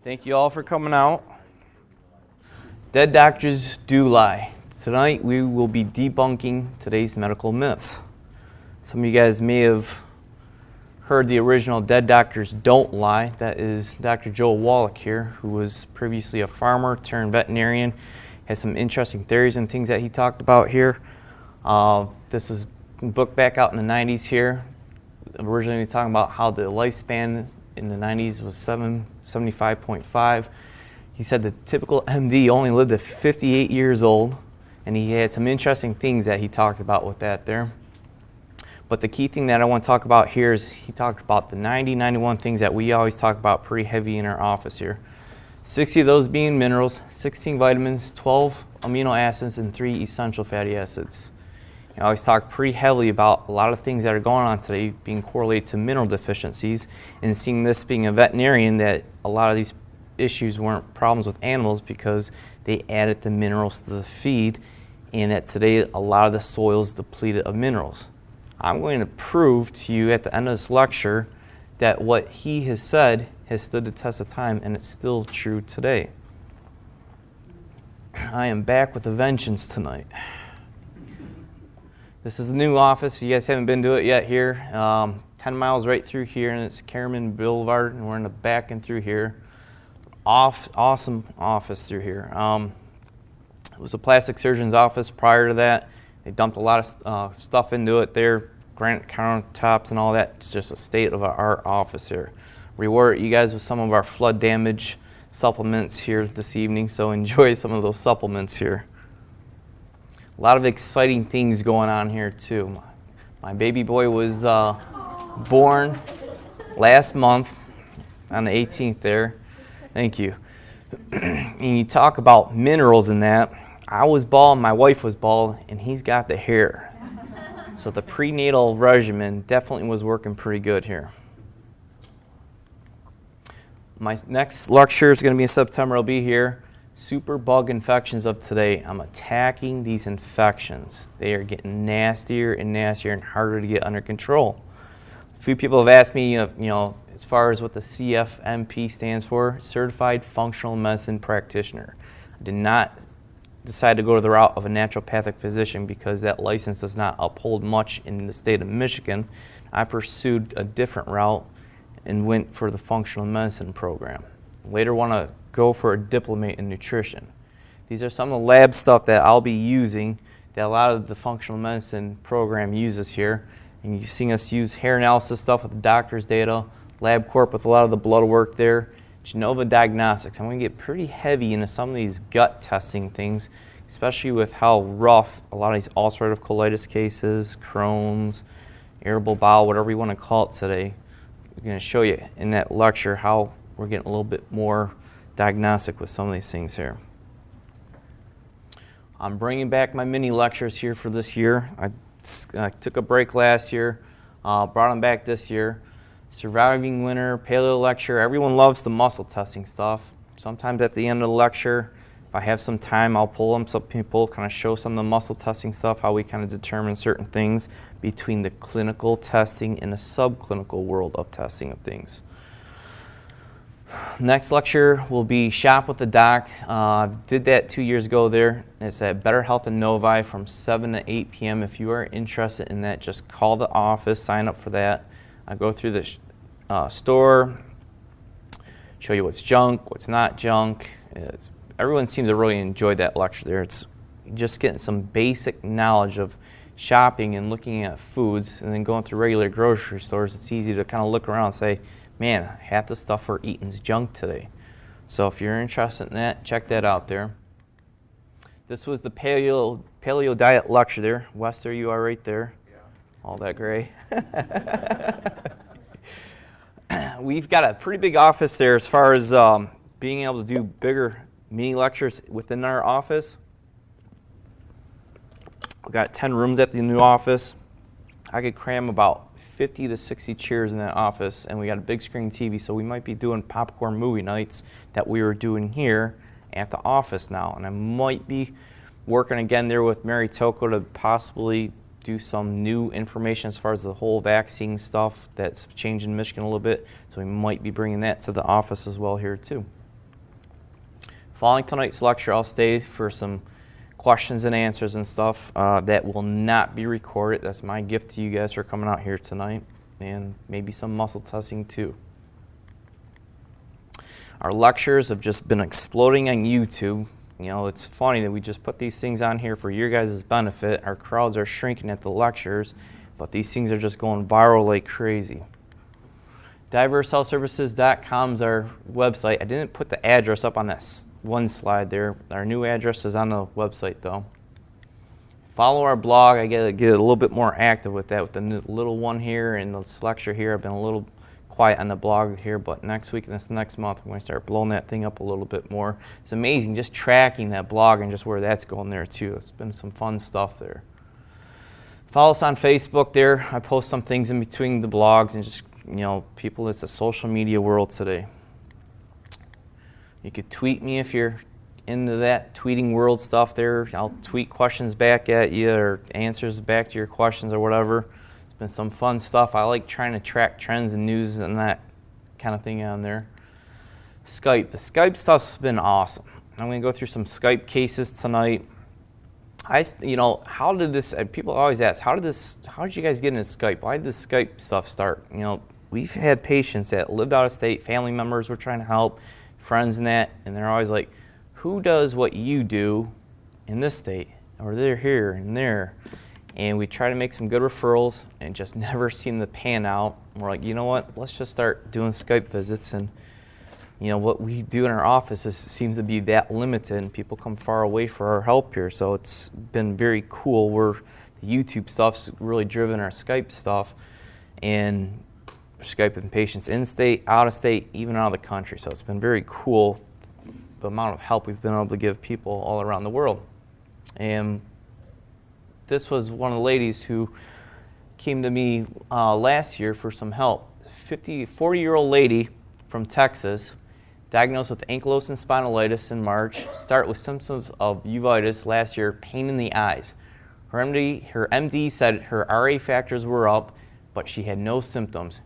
Thank you all for coming out. Dead doctors do lie. Tonight we will be debunking today's medical myths. Some of you guys may have heard the original Dead Doctors Don't Lie. That is Dr. Joe Wallach here, who was previously a farmer turned veterinarian. Has some interesting theories and things that he talked about here. This was booked back out in the 90s here. Originally he was talking about how the lifespan in the 90s was 75.5. He said the typical MD only lived to 58 years old, and he had some interesting things that he talked about with that there. But the key thing that I want to talk about here is he talked about the 91 things that we always talk about pretty heavy in our office here. 60 of those being minerals, 16 vitamins, 12 amino acids, and 3 essential fatty acids. I always talk pretty heavily about a lot of things that are going on today being correlated to mineral deficiencies, and seeing this being a veterinarian that a lot of these issues weren't problems with animals because they added the minerals to the feed, and that today a lot of the soil is depleted of minerals. I'm going to prove to you at the end of this lecture that what he has said has stood the test of time, and it's still true today. I am back with a vengeance tonight. This is the new office. If you guys haven't been to it yet here, 10 miles right through here, and it's Caramon Boulevard, and we're in the back and through here. Awesome office through here. It was a plastic surgeon's office prior to that. They dumped a lot of stuff into it there, granite countertops and all that. It's just a state-of-the-art office here. Reward you guys with some of our flood damage supplements here this evening, so enjoy some of those supplements here. A lot of exciting things going on here too. My baby boy was born last month on the 18th there. Thank you. And you talk about minerals in that. I was bald, my wife was bald, and he's got the hair. So the prenatal regimen definitely was working pretty good here. My next lecture is going to be in September. I'll be here. Super bug infections of today. I'm attacking these infections. They are getting nastier and nastier and harder to get under control. A few people have asked me, as far as what the CFMP stands for, Certified Functional Medicine Practitioner. I did not decide to go to the route of a naturopathic physician because that license does not uphold much in the state of Michigan. I pursued a different route and went for the functional medicine program. Later want to go for a diplomate in nutrition. These are some of the lab stuff that I'll be using that a lot of the functional medicine program uses here. And you've seen us use hair analysis stuff with the doctor's data, LabCorp with a lot of the blood work there, Genova Diagnostics. I'm going to get pretty heavy into some of these gut testing things, especially with how rough a lot of these ulcerative colitis cases, Crohn's, irritable bowel, whatever you want to call it today. I'm going to show you in that lecture how we're getting a little bit more diagnostic with some of these things here. I'm bringing back my mini lectures here for this year. I took a break last year, brought them back this year. Surviving Winter, Paleo lecture. Everyone loves the muscle testing stuff. Sometimes at the end of the lecture, if I have some time, I'll pull them so people kind of show some of the muscle testing stuff, how we kind of determine certain things between the clinical testing and the subclinical world of testing of things. Next lecture will be Shop with the Doc. Did that 2 years ago there. It's at Better Health in Novi from 7 to 8 p.m. If you are interested in that, just call the office, sign up for that. I go through the store, show you what's junk, what's not junk. Everyone seems to really enjoy that lecture there. It's just getting some basic knowledge of shopping and looking at foods, and then going through regular grocery stores. It's easy to kind of look around and say, man, half the stuff we're eating is junk today. So if you're interested in that, check that out there. This was the paleo diet lecture there. Wes, there you are right there. All that gray. We've got a pretty big office there as far as being able to do bigger mini lectures within our office. We've got 10 rooms at the new office. I could cram about 50 to 60 chairs in that office, and we got a big screen TV, so we might be doing popcorn movie nights that we were doing here at the office now. And I might be working again there with Mary Toko to possibly do some new information as far as the whole vaccine stuff that's changing Michigan a little bit. So we might be bringing that to the office as well here too. Following tonight's lecture, I'll stay for some questions and answers and stuff that will not be recorded. That's my gift to you guys for coming out here tonight, and maybe some muscle testing too. Our lectures have just been exploding on YouTube. You know, it's funny that we just put these things on here for your guys' benefit. Our crowds are shrinking at the lectures, but these things are just going viral like crazy. DiverseHealthServices.com is our website. I didn't put the address up on that one slide there. Our new address is on the website though. Follow our blog. I get a little bit more active with that, with the little one here and this lecture here. I've been a little quiet on the blog here, but next week and this next month I'm going to start blowing that thing up a little bit more. It's amazing just tracking that blog and just where that's going there too. It's been some fun stuff there. Follow us on Facebook there. I post some things in between the blogs and just, you know, people, it's a social media world today. You could tweet me if you're into that tweeting world stuff there. I'll tweet questions back at you or answers back to your questions or whatever. Been some fun stuff. I like trying to track trends and news and that kind of thing on there. Skype. The Skype stuff's been awesome. I'm going to go through some Skype cases tonight. You know, how did this, people always ask, how did you guys get into Skype? Why did this Skype stuff start? You know, we've had patients that lived out of state, family members were trying to help, friends and that, and they're always like, who does what you do in this state? Or they're here and there. And we try to make some good referrals and just never seem to pan out. We're like, you know what, let's just start doing Skype visits. And you know, what we do in our office seems to be that limited, and people come far away for our help here. So it's been very cool. The YouTube stuff's really driven our Skype stuff, and we're Skyping patients in state, out of state, even out of the country. So it's been very cool, the amount of help we've been able to give people all around the world. And this was one of the ladies who came to me last year for some help. 40-year-old lady from Texas, diagnosed with ankylosing spondylitis in March, start with symptoms of uveitis last year, pain in the eyes. Her MD said her RA factors were up, but she had no symptoms.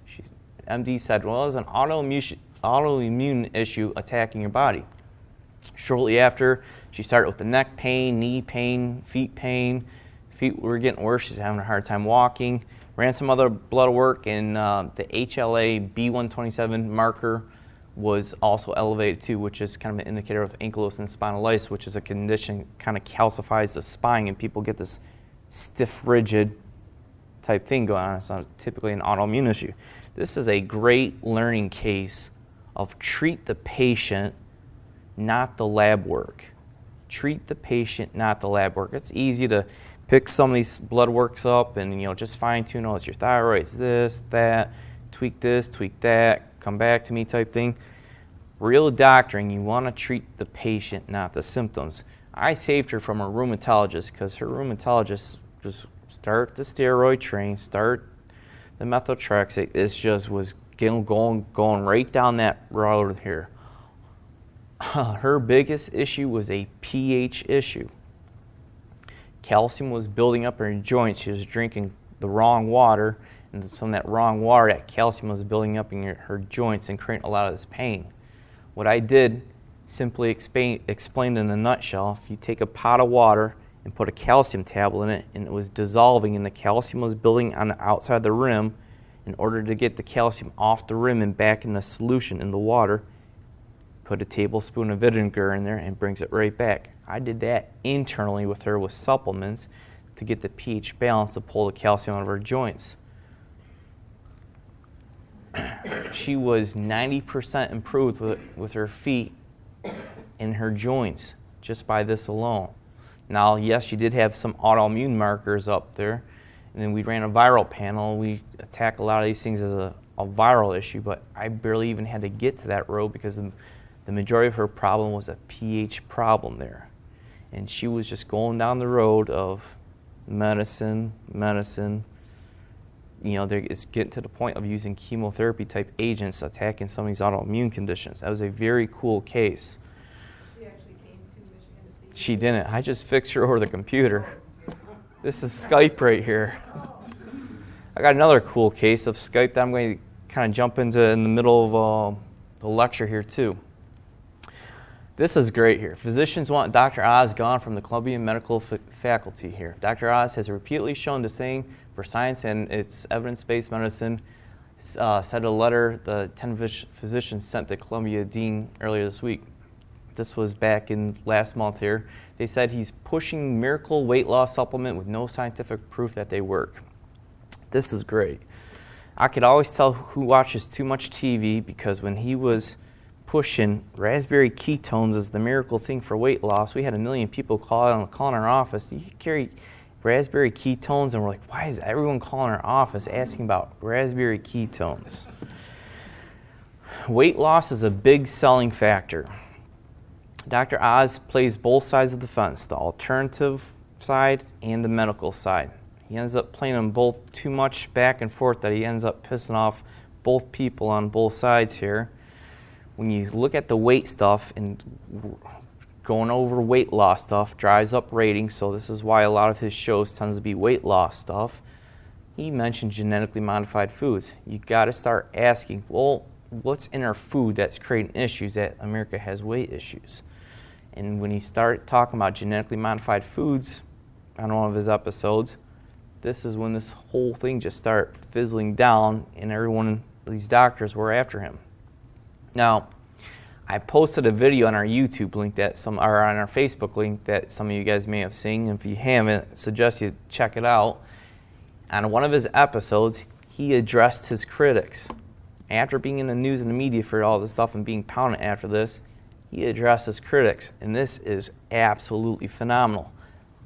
MD said, well, it was an autoimmune issue attacking your body. Shortly after, she started with the neck pain, knee pain, feet pain. Feet were getting worse. She's having a hard time walking. Ran some other blood work, and the HLA B127 marker was also elevated too, which is kind of an indicator of ankylosing spondylitis, which is a condition kind of calcifies the spine, and people get this stiff, rigid type thing going on. It's not typically an autoimmune issue. This is a great learning case of treat the patient, not the lab work. Treat the patient, not the lab work. It's easy to pick some of these blood works up and, you know, just fine tune, oh, it's your thyroid, it's this, that, tweak this, tweak that, come back to me type thing. Real doctoring, you want to treat the patient, not the symptoms. I saved her from a rheumatologist because her rheumatologist just start the steroid train, start the methotrexate. It just was going right down that road here. Her biggest issue was a pH issue. Calcium was building up in her joints. She was drinking the wrong water, and some of that wrong water, that calcium was building up in her joints and creating a lot of this pain. What I did, simply explained in a nutshell, if you take a pot of water and put a calcium tablet in it, and it was dissolving and the calcium was building on the outside of the rim, in order to get the calcium off the rim and back in the solution in the water, put a tablespoon of vinegar in there and brings it right back. I did that internally with her with supplements to get the pH balance to pull the calcium out of her joints. She was 90% improved with her feet and her joints just by this alone. Now, yes, she did have some autoimmune markers up there, and then we ran a viral panel. We attack a lot of these things as a viral issue, but I barely even had to get to that road because the majority of her problem was a pH problem there. And she was just going down the road of medicine. You know, it's getting to the point of using chemotherapy type agents attacking some of these autoimmune conditions. That was a very cool case. She actually came to Michigan to see you. She didn't. I just fixed her over the computer. This is Skype right here. I got another cool case of Skype that I'm going to kind of jump into in the middle of the lecture here too. This is great here. Physicians want Dr. Oz gone from the Columbia Medical faculty here. Dr. Oz has repeatedly shown disdain for science and its evidence-based medicine. Said a letter the 10 physicians sent to Columbia Dean earlier this week. This was back in last month here. They said he's pushing miracle weight loss supplement with no scientific proof that they work. This is great. I could always tell who watches too much TV because when he was pushing raspberry ketones as the miracle thing for weight loss, we had 1 million people calling our office. You carry raspberry ketones, and we're like, why is everyone calling our office asking about raspberry ketones? Weight loss is a big selling factor. Dr. Oz plays both sides of the fence, the alternative side and the medical side. He ends up playing them both too much back and forth that he ends up pissing off both people on both sides here. When you look at the weight stuff and going over weight loss stuff drives up ratings, so this is why a lot of his shows tends to be weight loss stuff. He mentioned genetically modified foods. You got to start asking, well, what's in our food that's creating issues that America has weight issues? And when he started talking about genetically modified foods on one of his episodes, this is when this whole thing just started fizzling down and everyone, these doctors were after him. Now, I posted a video on our YouTube link or on our Facebook link that some of you guys may have seen. If you haven't, I suggest you check it out. On one of his episodes, he addressed his critics. After being in the news and the media for all this stuff and being pounded after this, he addressed his critics, and this is absolutely phenomenal.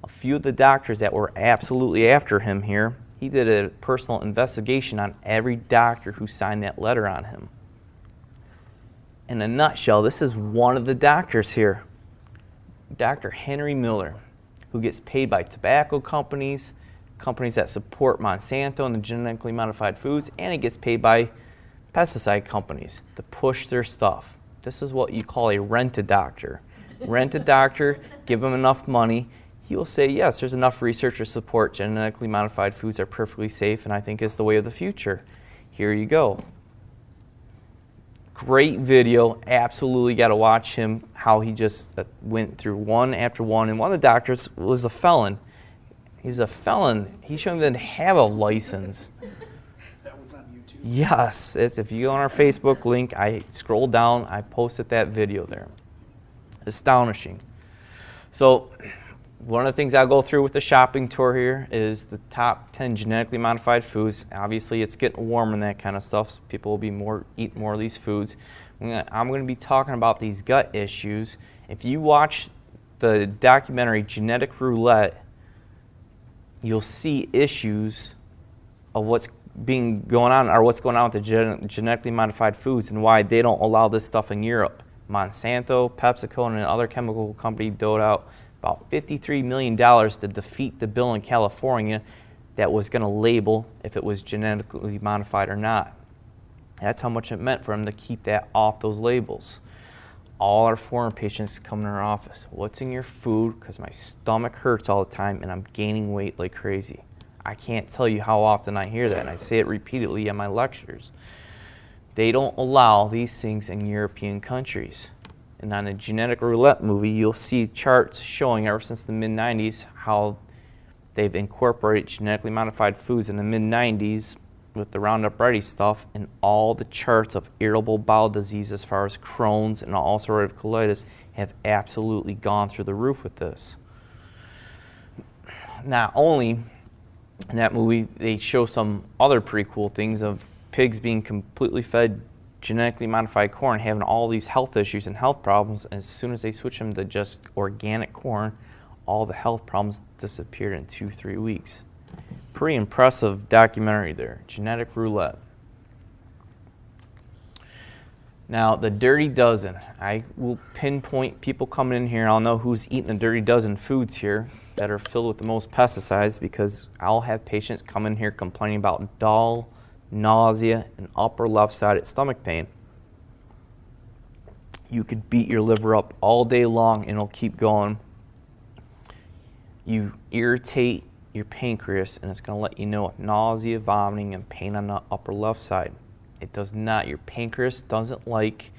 A few of the doctors that were absolutely after him here, he did a personal investigation on every doctor who signed that letter on him. In a nutshell, this is one of the doctors here, Dr. Henry Miller, who gets paid by tobacco companies, companies that support Monsanto and the genetically modified foods, and he gets paid by pesticide companies to push their stuff. This is what you call a rent-a-doctor. Rent-a-doctor, give him enough money, he will say, yes, there's enough research to support genetically modified foods are perfectly safe, and I think it's the way of the future. Here you go. Great video, absolutely got to watch him, how he just went through one after one. And one of the doctors was a felon. He's a felon. He shouldn't even have a license. That was on YouTube? Yes, if you go on our Facebook link, I scroll down, I posted that video there. Astonishing. So one of the things I'll go through with the shopping tour here is the top 10 genetically modified foods. Obviously, it's getting warm and that kind of stuff, so people will be eating more of these foods. I'm going to be talking about these gut issues. If you watch the documentary Genetic Roulette, you'll see issues of what's going on with the genetically modified foods and why they don't allow this stuff in Europe. Monsanto, PepsiCo, and another chemical company doled out about $53 million to defeat the bill in California that was going to label if it was genetically modified or not. That's how much it meant for them to keep that off those labels. All our foreign patients come in our office. What's in your food? Because my stomach hurts all the time and I'm gaining weight like crazy. I can't tell you how often I hear that, and I say it repeatedly in my lectures. They don't allow these things in European countries. And on the Genetic Roulette movie, you'll see charts showing ever since the mid-90s how they've incorporated genetically modified foods in the mid-90s with the Roundup Ready stuff, and all the charts of irritable bowel disease as far as Crohn's and ulcerative colitis have absolutely gone through the roof with this. Not only in that movie, they show some other pretty cool things of pigs being completely fed genetically modified corn, having all these health issues and health problems. As soon as they switch them to just organic corn, all the health problems disappeared in 2-3 weeks. Pretty impressive documentary there, Genetic Roulette. Now, the Dirty Dozen. I will pinpoint people coming in here. I'll know who's eating the Dirty Dozen foods here that are filled with the most pesticides, because I'll have patients come in here complaining about dull, nausea, and upper left-sided stomach pain. You could beat your liver up all day long and it'll keep going. You irritate your pancreas and it's going to let you know nausea, vomiting, and pain on the upper left side. It does not. Your pancreas doesn't like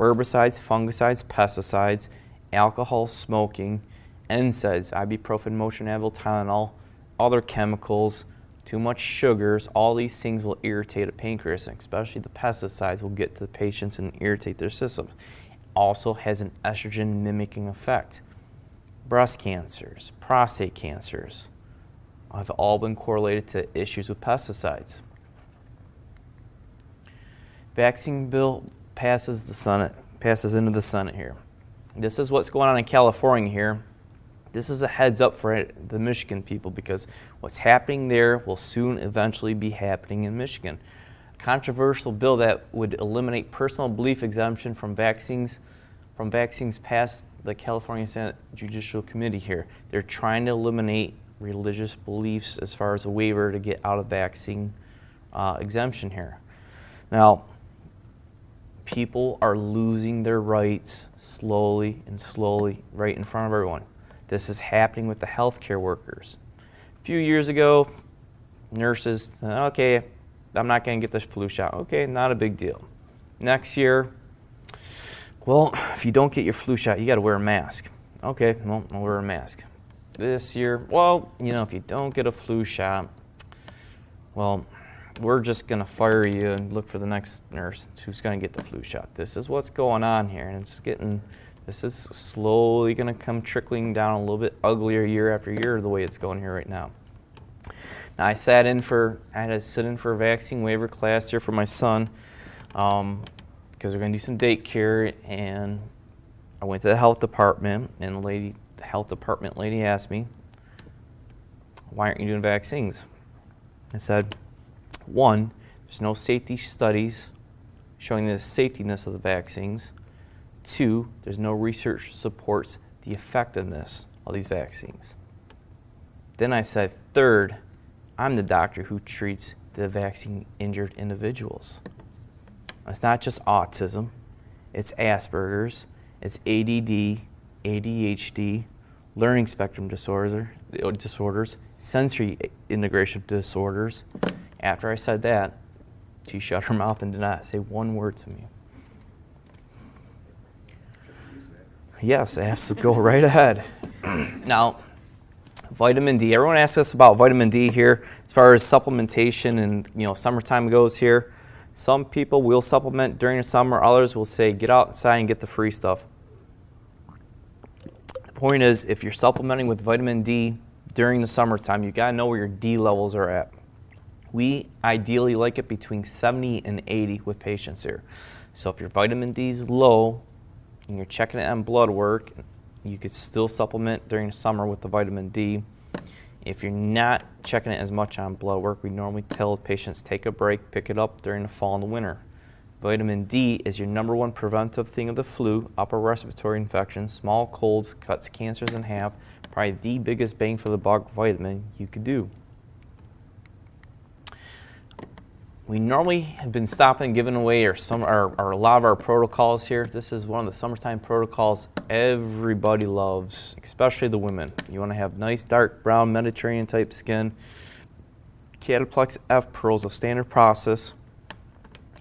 herbicides, fungicides, pesticides, alcohol, smoking, NSAIDs, ibuprofen, Motionavil, Tylenol, other chemicals, too much sugars, all these things will irritate a pancreas, and especially the pesticides will get to the patients and irritate their systems. Also has an estrogen mimicking effect. Breast cancers, prostate cancers have all been correlated to issues with pesticides. Vaccine bill passes into the Senate here. This is what's going on in California here. This is a heads up for the Michigan people, because what's happening there will soon eventually be happening in Michigan. A controversial bill that would eliminate personal belief exemption from vaccines passed the California Senate Judicial Committee here. They're trying to eliminate religious beliefs as far as a waiver to get out of vaccine exemption here. Now, people are losing their rights slowly and slowly right in front of everyone. This is happening with the healthcare workers. A few years ago, nurses said, okay, I'm not going to get the flu shot. Okay, not a big deal. Next year, well, if you don't get your flu shot, you got to wear a mask. Okay, well, I'll wear a mask. This year, well, if you don't get a flu shot, well, we're just going to fire you and look for the next nurse who's going to get the flu shot. This is what's going on here, and this is slowly going to come trickling down a little bit uglier year after year the way it's going here right now. Now, I had to sit in for a vaccine waiver class here for my son because we're going to do some daycare, and I went to the health department, and the health department lady asked me, why aren't you doing vaccines? I said, one, there's no safety studies showing the safetiness of the vaccines. Two, there's no research that supports the effectiveness of these vaccines. Then I said, third, I'm the doctor who treats the vaccine-injured individuals. It's not just autism, it's Asperger's, it's ADD, ADHD, learning spectrum disorders, sensory integration disorders. After I said that, she shut her mouth and did not say one word to me. Yes, absolutely. Go right ahead. Now, vitamin D. Everyone asks us about vitamin D here as far as supplementation and summertime goes here. Some people will supplement during the summer. Others will say get outside and get the free stuff. The point is, if you're supplementing with vitamin D during the summertime, you got to know where your D levels are at. We ideally like it between 70 and 80 with patients here. So if your vitamin D is low and you're checking it on blood work, you could still supplement during the summer with the vitamin D. If you're not checking it as much on blood work, we normally tell patients take a break, pick it up during the fall and the winter. Vitamin D is your number one preventive thing of the flu, upper respiratory infections, small colds, cuts cancers in half, probably the biggest bang for the buck vitamin you could do. We normally have been stopping and giving away a lot of our protocols here. This is one of the summertime protocols everybody loves, especially the women. You want to have nice, dark brown, Mediterranean type skin. Cataplex F pearls of standard process,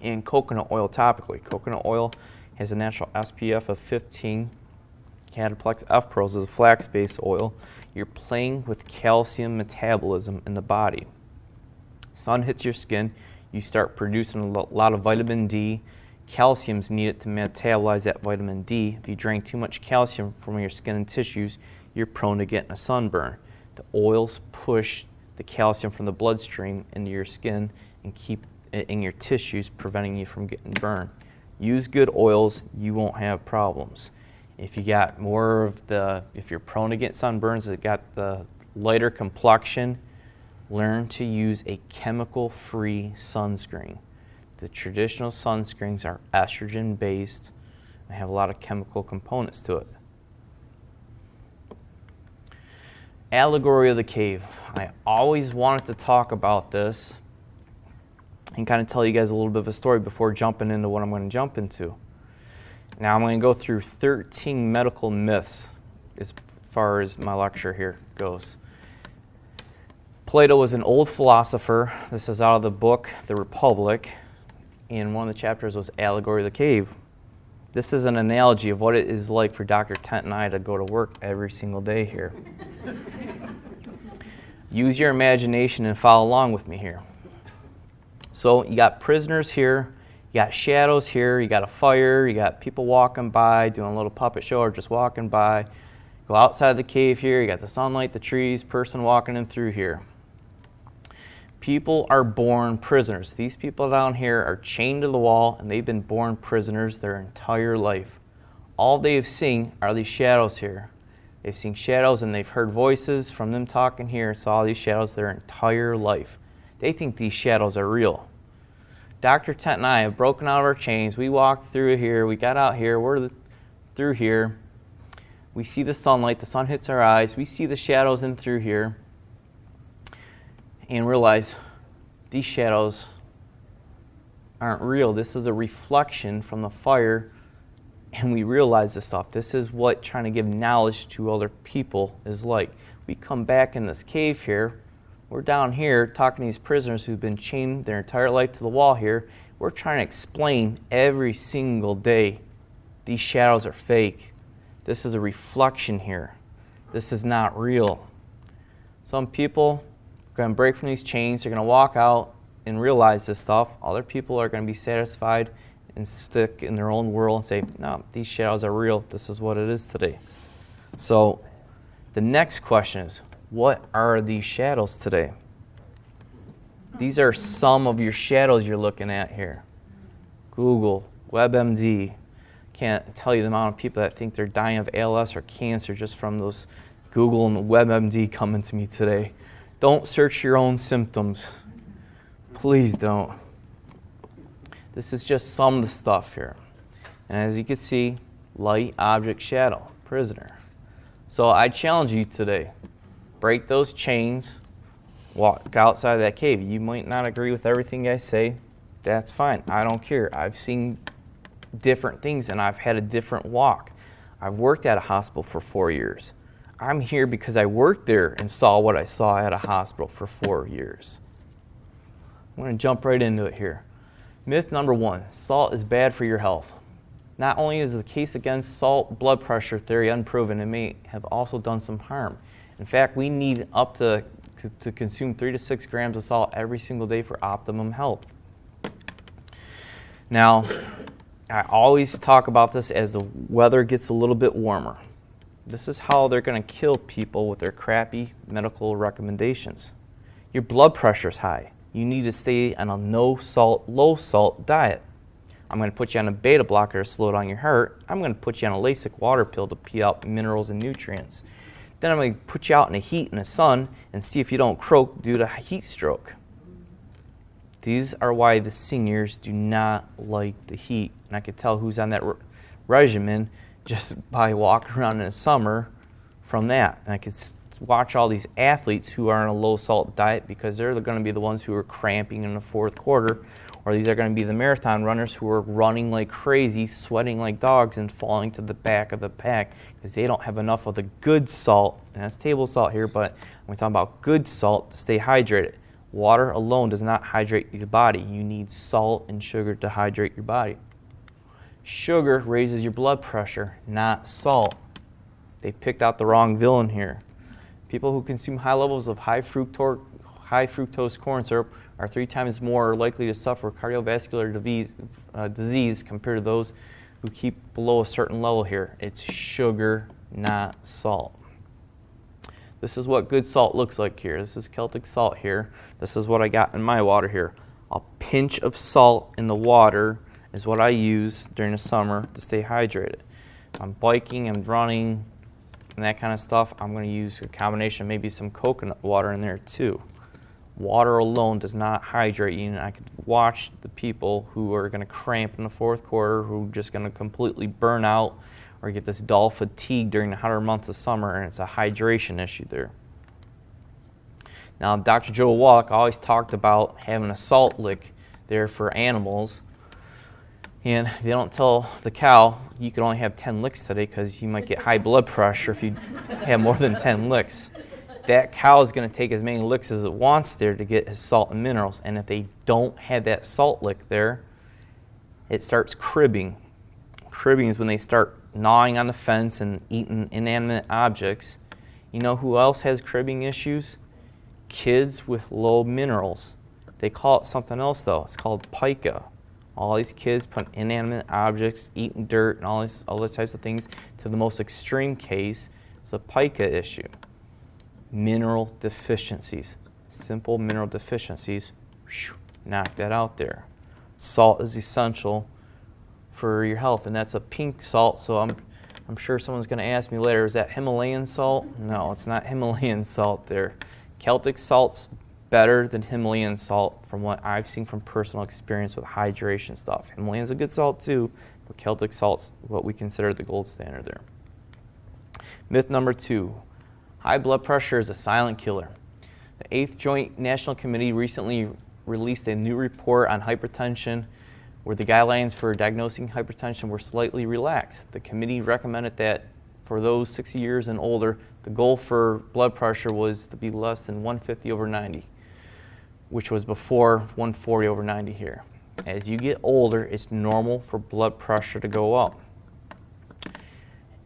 and coconut oil topically. Coconut oil has a natural SPF of 15. Cataplex F pearls is a flax-based oil. You're playing with calcium metabolism in the body. Sun hits your skin, you start producing a lot of vitamin D. Calcium's needed to metabolize that vitamin D. If you drink too much calcium from your skin and tissues, you're prone to getting a sunburn. The oils push the calcium from the bloodstream into your skin and keep it in your tissues, preventing you from getting burned. Use good oils, you won't have problems. If you got if you're prone to get sunburns, that got the lighter complexion, learn to use a chemical-free sunscreen. The traditional sunscreens are estrogen-based and have a lot of chemical components to it. Allegory of the cave. I always wanted to talk about this and kind of tell you guys a little bit of a story before jumping into what I'm going to jump into. Now I'm going to go through 13 medical myths as far as my lecture here goes. Plato was an old philosopher. This is out of the book, The Republic, and one of the chapters was Allegory of the Cave. This is an analogy of what it is like for Dr. Tent and I to go to work every single day here. Use your imagination and follow along with me here. So you got prisoners here, you got shadows here, you got a fire, you got people walking by, doing a little puppet show or just walking by. Go outside the cave here, you got the sunlight, the trees, person walking in through here. People are born prisoners. These people down here are chained to the wall and they've been born prisoners their entire life. All they've seen are these shadows here. They've seen shadows and they've heard voices from them talking here, saw these shadows their entire life. They think these shadows are real. Dr. Tent and I have broken out of our chains. We walked through here, we got out here, through here. We see the sunlight, the sun hits our eyes, we see the shadows in through here and realize these shadows aren't real. This is a reflection from the fire. And we realize this stuff. This is what trying to give knowledge to other people is like. We come back in this cave here. We're down here talking to these prisoners who've been chained their entire life to the wall here. We're trying to explain every single day these shadows are fake. This is a reflection here. This is not real. Some people are going to break from these chains. They're going to walk out and realize this stuff. Other people are going to be satisfied and stick in their own world and say, no, these shadows are real. This is what it is today. So the next question is, what are these shadows today? These are some of your shadows you're looking at here. Google, WebMD. Can't tell you the amount of people that think they're dying of ALS or cancer just from those Google and WebMD coming to me today. Don't search your own symptoms. Please don't. This is just some of the stuff here. And as you can see, light, object, shadow, prisoner. So I challenge you today, break those chains, walk outside that cave. You might not agree with everything I say. That's fine. I don't care. I've seen different things and I've had a different walk. I've worked at a hospital for 4 years. I'm here because I worked there and saw what I saw at a hospital for 4 years. I'm going to jump right into it here. Myth number 1, salt is bad for your health. Not only is the case against salt blood pressure theory unproven, it may have also done some harm. In fact, we need up to consume 3 to 6 grams of salt every single day for optimum health. Now, I always talk about this as the weather gets a little bit warmer. This is how they're going to kill people with their crappy medical recommendations. Your blood pressure is high. You need to stay on a no salt, low salt diet. I'm going to put you on a beta blocker to slow down your heart. I'm going to put you on a Lasix water pill to pee out minerals and nutrients. Then I'm going to put you out in the heat in the sun and see if you don't croak due to heat stroke. These are why the seniors do not like the heat. And I could tell who's on that regimen just by walking around in the summer from that. And I could watch all these athletes who are on a low salt diet because they're going to be the ones who are cramping in the fourth quarter, or these are going to be the marathon runners who are running like crazy, sweating like dogs and falling to the back of the pack because they don't have enough of the good salt, and that's table salt here, but we're talking about good salt to stay hydrated. Water alone does not hydrate your body. You need salt and sugar to hydrate your body. Sugar raises your blood pressure, not salt. They picked out the wrong villain here. People who consume high levels of high fructose corn syrup are 3 times more likely to suffer cardiovascular disease compared to those who keep below a certain level here. It's sugar, not salt. This is what good salt looks like here. This is Celtic salt here. This is what I got in my water here. A pinch of salt in the water is what I use during the summer to stay hydrated. If I'm biking, I'm running, and that kind of stuff, I'm going to use a combination, maybe some coconut water in there too. Water alone does not hydrate you, and I could watch the people who are going to cramp in the fourth quarter, who are just going to completely burn out or get this dull fatigue during the 100 months of summer, and it's a hydration issue there. Now, Dr. Joe Wallach always talked about having a salt lick there for animals, and they don't tell the cow you can only have 10 licks today because you might get high blood pressure if you have more than 10 licks. That cow is going to take as many licks as it wants there to get his salt and minerals, and if they don't have that salt lick there, it starts cribbing. cribbing is when they start gnawing on the fence and eating inanimate objects. You know who else has cribbing issues? Kids with low minerals. They call it something else though. It's called pica. All these kids put inanimate objects, eating dirt, and all these other types of things. To the most extreme case, it's a pica issue. Mineral deficiencies. Simple mineral deficiencies. Knock that out there. Salt is essential for your health, and that's a pink salt. So I'm sure someone's going to ask me later, is that Himalayan salt? No, it's not Himalayan salt there. Celtic salt's better than Himalayan salt from what I've seen from personal experience with hydration stuff. Himalayan's a good salt too, but Celtic salt's what we consider the gold standard there. Myth number 2, high blood pressure is a silent killer. The 8th Joint National Committee recently released a new report on hypertension where the guidelines for diagnosing hypertension were slightly relaxed. The committee recommended that for those 60 years and older, the goal for blood pressure was to be less than 150/90, which was before 140/90 here. As you get older, it's normal for blood pressure to go up.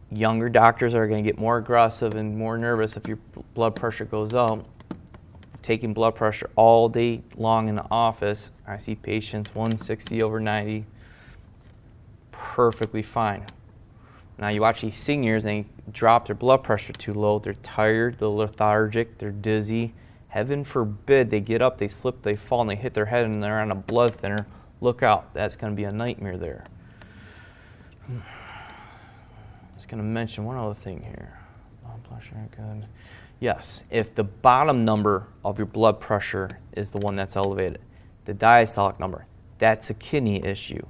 Younger doctors are going to get more aggressive and more nervous if your blood pressure goes up. Taking blood pressure all day long in the office, I see patients 160/90, perfectly fine. Now you watch these seniors and they drop their blood pressure too low, they're tired, they're lethargic, they're dizzy. Heaven forbid they get up, they slip, they fall, and they hit their head and they're on a blood thinner. Look out, that's going to be a nightmare there. I was going to mention one other thing here. Blood pressure, good. Yes, if the bottom number of your blood pressure is the one that's elevated, the diastolic number, that's a kidney issue.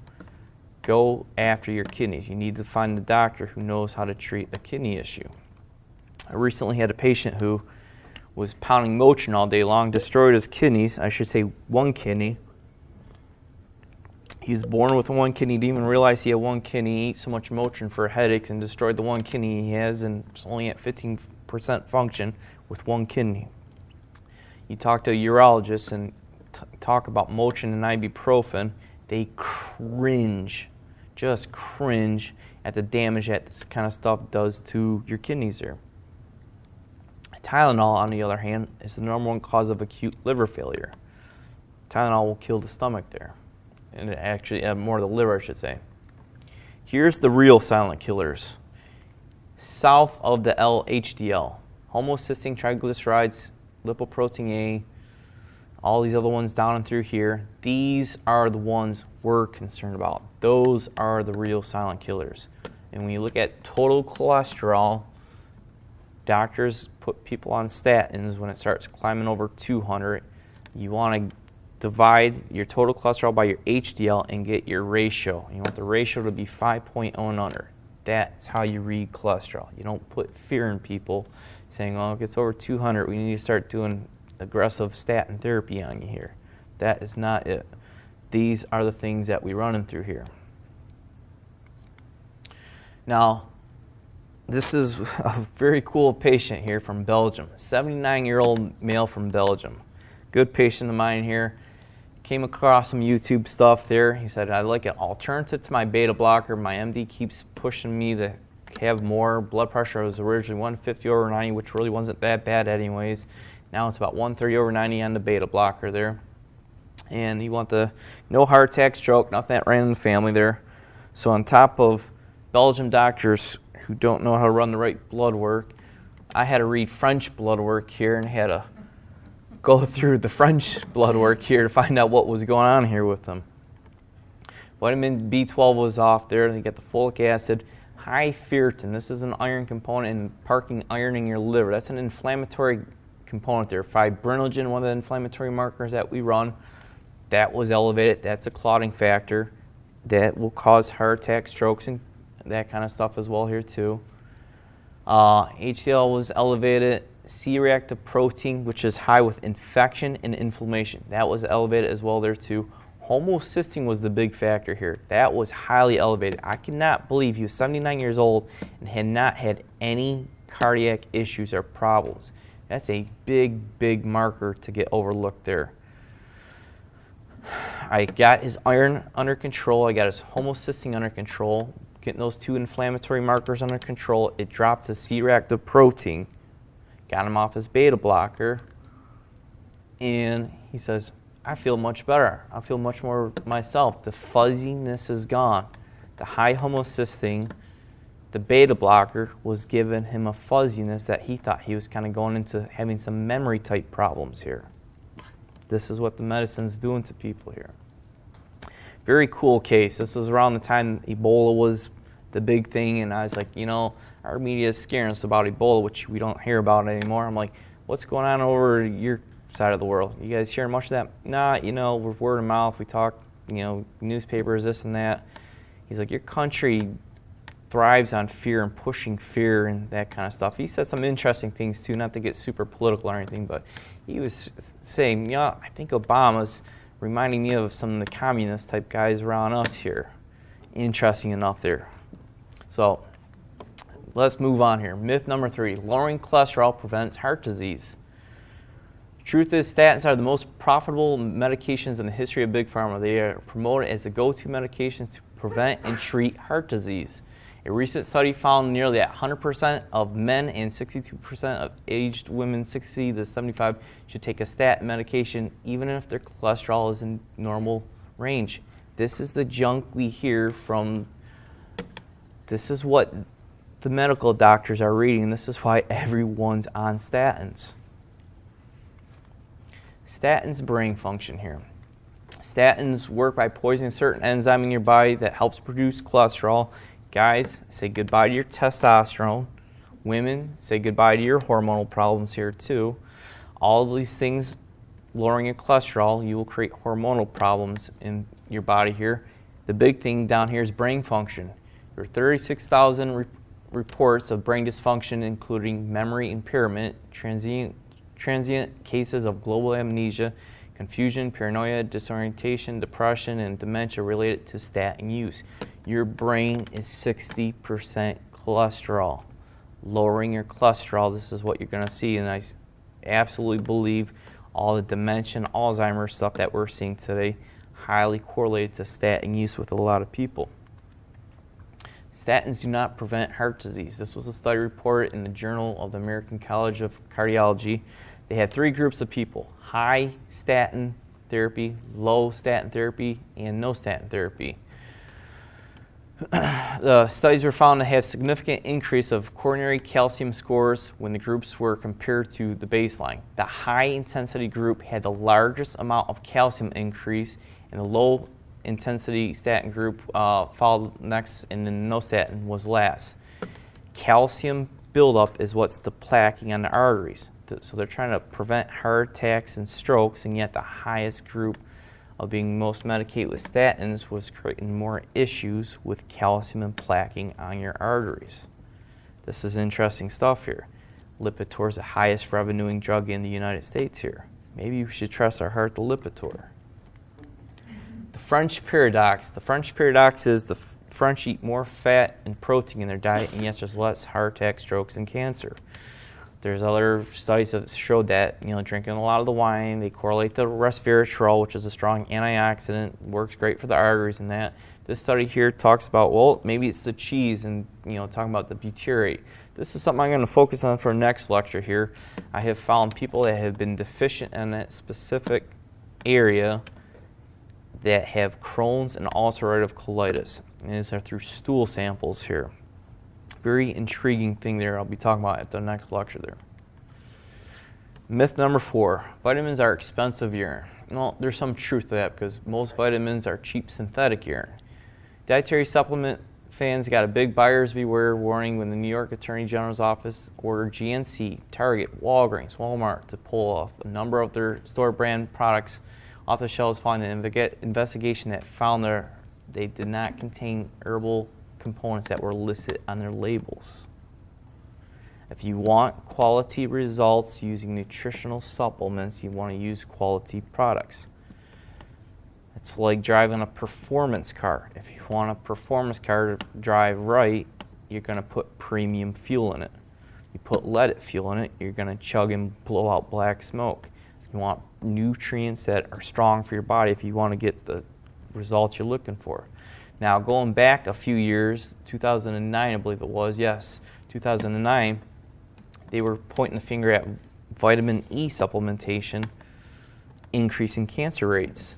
Go after your kidneys. You need to find the doctor who knows how to treat a kidney issue. I recently had a patient who was pounding Motrin all day long, destroyed his kidneys, I should say one kidney. He was born with one kidney, didn't even realize he had one kidney, ate so much Motrin for headaches and destroyed the one kidney he has, and it's only at 15% function with one kidney. You talk to a urologist and talk about Motrin and ibuprofen, they cringe, just cringe at the damage that this kind of stuff does to your kidneys there. Tylenol, on the other hand, is the number one cause of acute liver failure. Tylenol will kill the stomach there, and actually more the liver, I should say. Here's the real silent killers. South of the LHDL, homocysteine triglycerides, lipoprotein A, all these other ones down and through here, these are the ones we're concerned about. Those are the real silent killers. And when you look at total cholesterol, doctors put people on statins when it starts climbing over 200. You want to divide your total cholesterol by your HDL and get your ratio. You want the ratio to be 5.0 and under. That's how you read cholesterol. You don't put fear in people saying, oh, if it's over 200, we need to start doing aggressive statin therapy on you here. That is not it. These are the things that we run them through here. Now, this is a very cool patient here from Belgium, 79-year-old male from Belgium. Good patient of mine here. Came across some YouTube stuff there. He said, I'd like an alternative to my beta blocker. My MD keeps pushing me to have more. Blood pressure was originally 150/90, which really wasn't that bad anyways. Now it's about 130/90 on the beta blocker there. And you want the no heart attack, stroke, nothing that ran in the family there. So on top of Belgian doctors who don't know how to run the right blood work, I had to read French blood work here and had to go through the French blood work here to find out what was going on here with them. Vitamin B12 was off there, and you got the folic acid, high ferritin. This is an iron component and parking iron in your liver. That's an inflammatory component there. Fibrinogen, one of the inflammatory markers that we run, that was elevated. That's a clotting factor that will cause heart attacks, strokes, and that kind of stuff as well here too. HDL was elevated. C-reactive protein, which is high with infection and inflammation, that was elevated as well there too. Homocysteine was the big factor here. That was highly elevated. I cannot believe he was 79 years old and had not had any cardiac issues or problems. That's a big, big marker to get overlooked there. I got his iron under control. I got his homocysteine under control. getting those 2 inflammatory markers under control. It dropped the C-reactive protein, got him off his beta blocker, and he says, I feel much better. I feel much more myself. The fuzziness is gone. The high homocysteine, the beta blocker, was giving him a fuzziness that he thought he was kind of going into having some memory type problems here. This is what the medicine's doing to people here. Very cool case. This was around the time Ebola was the big thing, and I was like, you know, our media is scaring us about Ebola, which we don't hear about anymore. I'm like, what's going on over your side of the world? You guys hearing much of that? Nah, you know, we're word of mouth. We talk, you know, newspapers, this and that. He's like, your country thrives on fear and pushing fear and that kind of stuff. He said some interesting things too, not to get super political or anything, but he was saying, yeah, I think Obama's reminding me of some of the communist type guys around us here. Interesting enough there. So let's move on here. Myth number 3, lowering cholesterol prevents heart disease. Truth is, statins are the most profitable medications in the history of Big Pharma. They are promoted as the go-to medications to prevent and treat heart disease. A recent study found nearly 100% of men and 62% of aged women 60 to 75 should take a statin medication even if their cholesterol is in normal range. This is the junk we hear from, this is what the medical doctors are reading. This is why everyone's on statins. Statins brain function here. Statins work by poisoning a certain enzyme in your body that helps produce cholesterol. Guys, say goodbye to your testosterone. Women, say goodbye to your hormonal problems here too. All of these things, lowering your cholesterol, you will create hormonal problems in your body here. The big thing down here is brain function. There are 36,000 reports of brain dysfunction, including memory impairment, transient cases of global amnesia, confusion, paranoia, disorientation, depression, and dementia related to statin use. Your brain is 60% cholesterol. Lowering your cholesterol, this is what you're going to see, and I absolutely believe all the dementia and Alzheimer's stuff that we're seeing today highly correlated to statin use with a lot of people. Statins do not prevent heart disease. This was a study reported in the Journal of the American College of Cardiology. They had 3 groups of people: high statin therapy, low statin therapy, and no statin therapy. The studies were found to have significant increase of coronary calcium scores when the groups were compared to the baseline. The high intensity group had the largest amount of calcium increase, and the low intensity statin group followed next, and then no statin was last. Calcium buildup is what's the plaquing on the arteries. So they're trying to prevent heart attacks and strokes, and yet the highest group of being most medicated with statins was creating more issues with calcium and plaquing on your arteries. This is interesting stuff here. Lipitor is the highest revenuing drug in the United States here. Maybe we should trust our heart to Lipitor. The French paradox. The French paradox is the French eat more fat and protein in their diet, and yes, there's less heart attacks, strokes, and cancer. There's other studies that showed that, you know, drinking a lot of the wine, they correlate the resveratrol, which is a strong antioxidant, works great for the arteries and that. This study here talks about, well, maybe it's the cheese and, you know, talking about the butyrate. This is something I'm going to focus on for next lecture here. I have found people that have been deficient in that specific area that have Crohn's and ulcerative colitis. And these are through stool samples here. Very intriguing thing there I'll be talking about at the next lecture there. Myth number 4, vitamins are expensive urine. Well, there's some truth to that because most vitamins are cheap synthetic urine. Dietary supplement fans got a big buyer's beware warning when the New York Attorney General's office ordered GNC, Target, Walgreens, Walmart to pull off a number of their store brand products off the shelves following an investigation that found they did not contain herbal components that were listed on their labels. If you want quality results using nutritional supplements, you want to use quality products. It's like driving a performance car. If you want a performance car to drive right, you're going to put premium fuel in it. You put leaded fuel in it, you're going to chug and blow out black smoke. You want nutrients that are strong for your body if you want to get the results you're looking for. Now, going back a few years, 2009, I believe it was, yes, 2009, they were pointing the finger at vitamin E supplementation increasing cancer rates.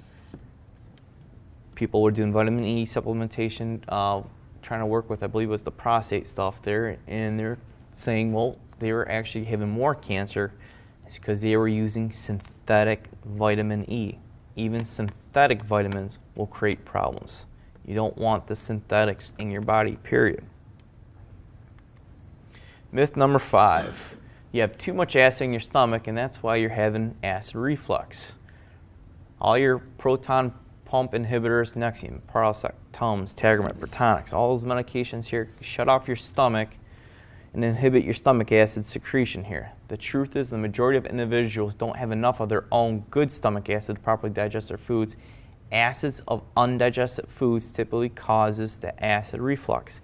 People were doing vitamin E supplementation, trying to work with, I believe it was the prostate stuff there, and they're saying, well, they were actually having more cancer. It's because they were using synthetic vitamin E. Even synthetic vitamins will create problems. You don't want the synthetics in your body, period. Myth number 5. You have too much acid in your stomach, and that's why you're having acid reflux. All your proton pump inhibitors, Nexium, Prilosec, Tums, Tagamet, Protonix, all those medications here shut off your stomach and inhibit your stomach acid secretion here. The truth is the majority of individuals don't have enough of their own good stomach acid to properly digest their foods. Acids of undigested foods typically causes the acid reflux.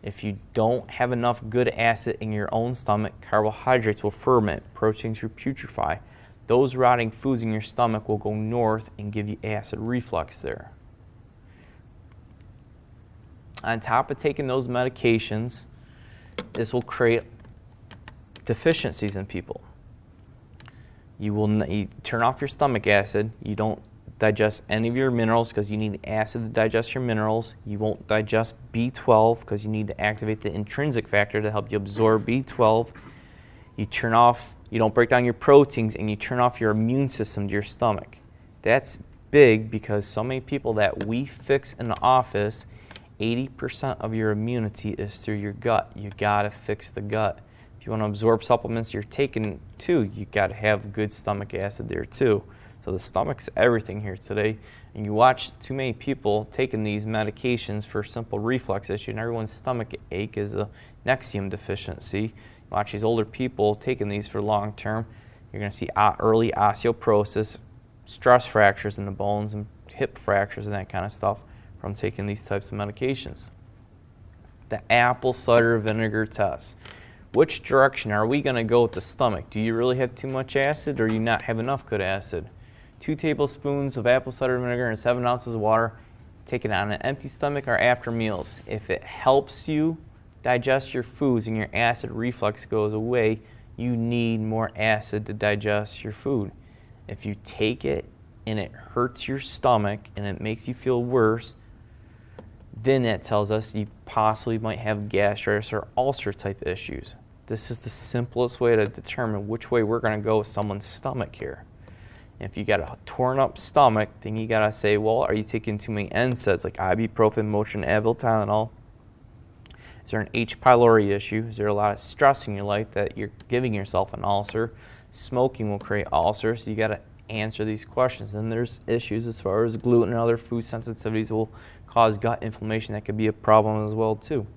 If you don't have enough good acid in your own stomach, carbohydrates will ferment, proteins will putrefy. Those rotting foods in your stomach will go north and give you acid reflux there. On top of taking those medications, this will create deficiencies in people. You turn off your stomach acid. You don't digest any of your minerals because you need acid to digest your minerals. You won't digest B12 because you need to activate the intrinsic factor to help you absorb B12. You don't break down your proteins, and you turn off your immune system to your stomach. That's big because so many people that we fix in the office, 80% of your immunity is through your gut. You gotta fix the gut. If you want to absorb supplements you're taking too, you gotta have good stomach acid there too. So the stomach's everything here today. And you watch too many people taking these medications for simple reflux issue, and everyone's stomach ache is a Nexium deficiency. Watch these older people taking these for long term. You're going to see early osteoporosis, stress fractures in the bones, and hip fractures and that kind of stuff from taking these types of medications. The apple cider vinegar test. Which direction are we going to go with the stomach? Do you really have too much acid, or do you not have enough good acid? 2 tablespoons of apple cider vinegar and 7 ounces of water. Take it on an empty stomach or after meals. If it helps you digest your foods and your acid reflux goes away, you need more acid to digest your food. If you take it and it hurts your stomach and it makes you feel worse, then that tells us you possibly might have gastritis or ulcer type issues. This is the simplest way to determine which way we're going to go with someone's stomach here. If you got a torn up stomach, then you got to say, well, are you taking too many NSAIDs like ibuprofen, Motrin, Advil, Tylenol? Is there an H. pylori issue? Is there a lot of stress in your life that you're giving yourself an ulcer? Smoking will create ulcers, so you got to answer these questions. And there's issues as far as gluten and other food sensitivities will cause gut inflammation. That could be a problem as well too.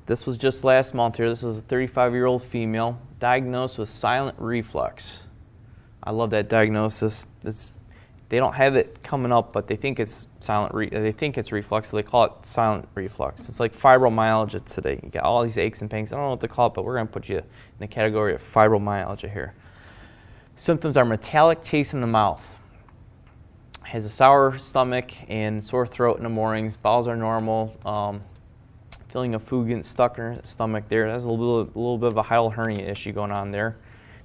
This was just last month here. This was a 35-year-old female diagnosed with silent reflux. I love that diagnosis. They don't have it coming up, but they think it's they think it's reflux, so they call it silent reflux. It's like fibromyalgia today. You got all these aches and pains. I don't know what to call it, but we're going to put you in the category of fibromyalgia here. Symptoms are metallic taste in the mouth. Has a sour stomach and sore throat in the mornings. Bowels are normal. Feeling of food getting stuck in her stomach there. That's a little bit of a hiatal hernia issue going on there.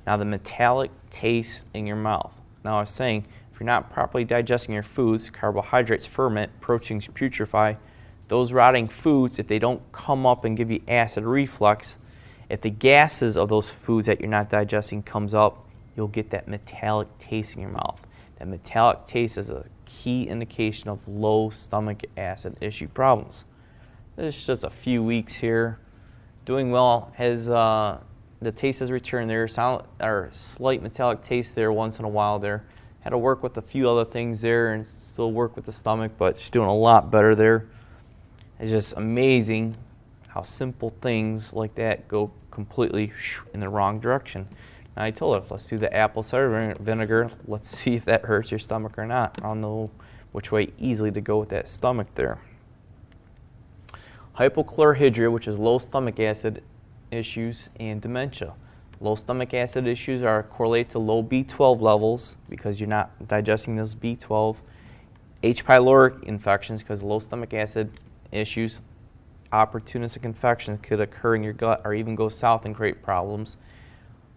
Now the metallic taste in your mouth. Now I was saying, if you're not properly digesting your foods, carbohydrates ferment, proteins putrefy. Those rotting foods, if they don't come up and give you acid reflux, if the gases of those foods that you're not digesting comes up, you'll get that metallic taste in your mouth. That metallic taste is a key indication of low stomach acid issue problems. This is just a few weeks here. Doing well. Has the taste has returned there. Slight metallic taste there once in a while there. Had to work with a few other things there and still work with the stomach, but she's doing a lot better there. It's just amazing how simple things like that go completely in the wrong direction. Now I told her, let's do the apple cider vinegar. Let's see if that hurts your stomach or not. I'll know which way easily to go with that stomach there. Hypochlorhydria, which is low stomach acid issues, and dementia. Low stomach acid issues are correlated to low B12 levels because you're not digesting those B12. H. pylori infections, because low stomach acid issues, opportunistic infections could occur in your gut or even go south and create problems.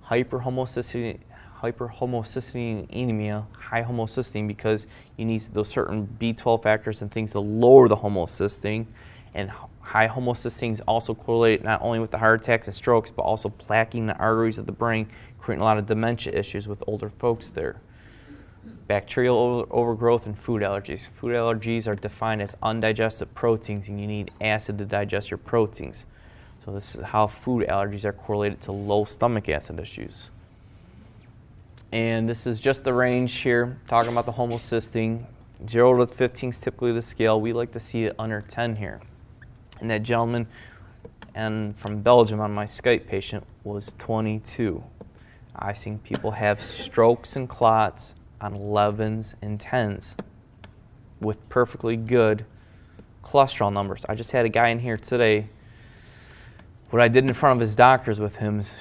Hyperhomocysteine anemia, high homocysteine, because you need those certain B12 factors and things to lower the homocysteine. And high homocysteine is also correlated not only with the heart attacks and strokes, but also plaquing the arteries of the brain, creating a lot of dementia issues with older folks there. Bacterial overgrowth and food allergies. Food allergies are defined as undigested proteins, and you need acid to digest your proteins. So this is how food allergies are correlated to low stomach acid issues. And this is just the range here, talking about the homocysteine. 0 to 15 is typically the scale. We like to see it under 10 here. And that gentleman from Belgium on my Skype patient was 22. I've seen people have strokes and clots on 11s and 10s with perfectly good cholesterol numbers. I just had a guy in here today. What I did in front of his doctors with him is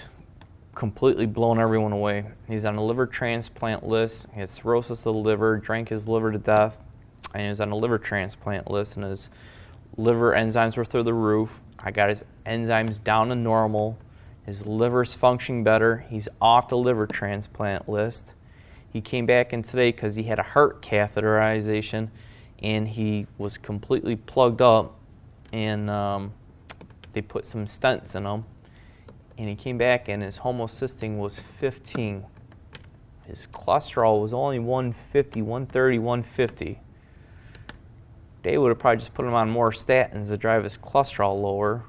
completely blown everyone away. He's on a liver transplant list. He had cirrhosis of the liver, drank his liver to death, and he was on a liver transplant list, and his liver enzymes were through the roof. I got his enzymes down to normal. His liver's functioning better. He's off the liver transplant list. He came back in today because he had a heart catheterization, and he was completely plugged up, and they put some stents in him. And he came back and his homocysteine was 15. His cholesterol was only 150, 130, 150. They would have probably just put him on more statins to drive his cholesterol lower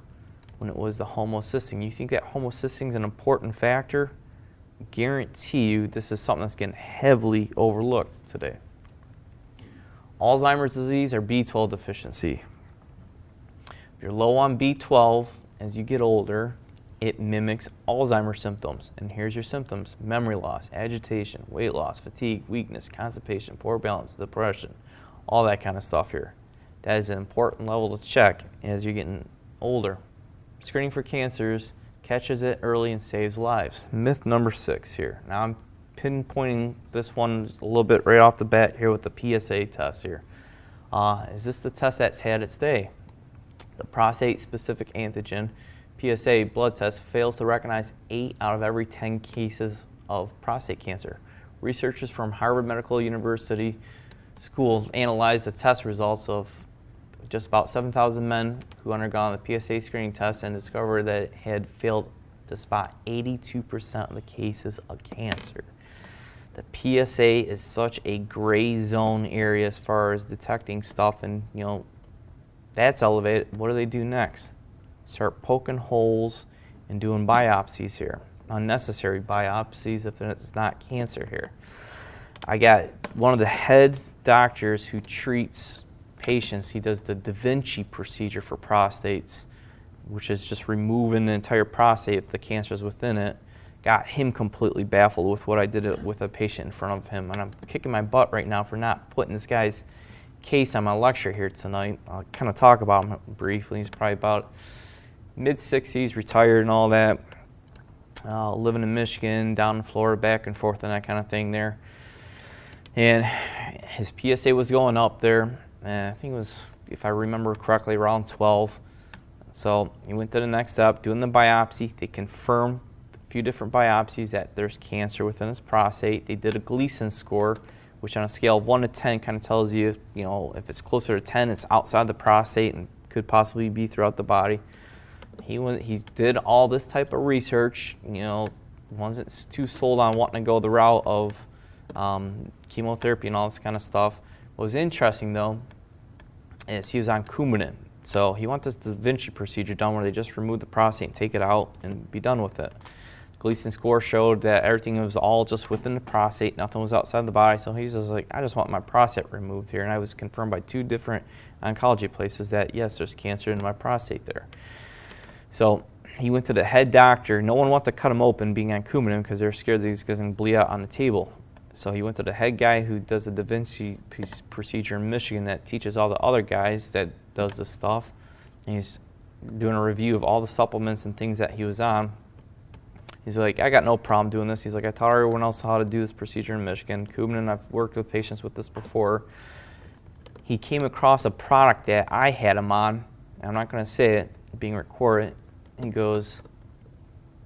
when it was the homocysteine. You think that homocysteine is an important factor? Guarantee you this is something that's getting heavily overlooked today. Alzheimer's disease or B12 deficiency. If you're low on B12 as you get older, it mimics Alzheimer's symptoms. And here's your symptoms: memory loss, agitation, weight loss, fatigue, weakness, constipation, poor balance, depression, all that kind of stuff here. That is an important level to check as you're getting older. Screening for cancers catches it early and saves lives. Myth number 6 here. Now I'm pinpointing this one a little bit right off the bat here with the PSA test here. Is this the test that's had its day? The prostate-specific antigen PSA blood test fails to recognize 8 out of every 10 cases of prostate cancer. Researchers from Harvard Medical University School analyzed the test results of just about 7,000 men who undergone the PSA screening test and discovered that it had failed to spot 82% of the cases of cancer. The PSA is such a gray zone area as far as detecting stuff, and that's elevated. What do they do next? Start poking holes and doing biopsies here. Unnecessary biopsies if it's not cancer here. I got one of the head doctors who treats patients. He does the Da Vinci procedure for prostates, which is just removing the entire prostate if the cancer is within it. Got him completely baffled with what I did with a patient in front of him. And I'm kicking my butt right now for not putting this guy's case on my lecture here tonight. I'll kind of talk about him briefly. He's probably about mid-60s, retired and all that. Living in Michigan, down in Florida, back and forth and that kind of thing there. And his PSA was going up there. I think it was, if I remember correctly, around 12. So he went to the next step, doing the biopsy. They confirmed a few different biopsies that there's cancer within his prostate. They did a Gleason score, which on a scale of 1 to 10 kind of tells you, if it's closer to 10, it's outside the prostate and could possibly be throughout the body. He did all this type of research, wasn't too sold on wanting to go the route of chemotherapy and all this kind of stuff. What was interesting, though, is he was on Coumadin. So he wanted this Da Vinci procedure done where they just remove the prostate and take it out and be done with it. Gleason score showed that everything was all just within the prostate, nothing was outside the body. So he was just like, I just want my prostate removed here. And I was confirmed by 2 different oncology places that, yes, there's cancer in my prostate there. So he went to the head doctor. No one wanted to cut him open being on Coumadin because they're scared that he's going to bleed out on the table. So he went to the head guy who does the Da Vinci procedure in Michigan that teaches all the other guys that does this stuff. And he's doing a review of all the supplements and things that he was on. He's like, I got no problem doing this. He's like, I taught everyone else how to do this procedure in Michigan. Coumadin, I've worked with patients with this before. he came across a product that I had him on. I'm not going to say it, being recorded. He goes,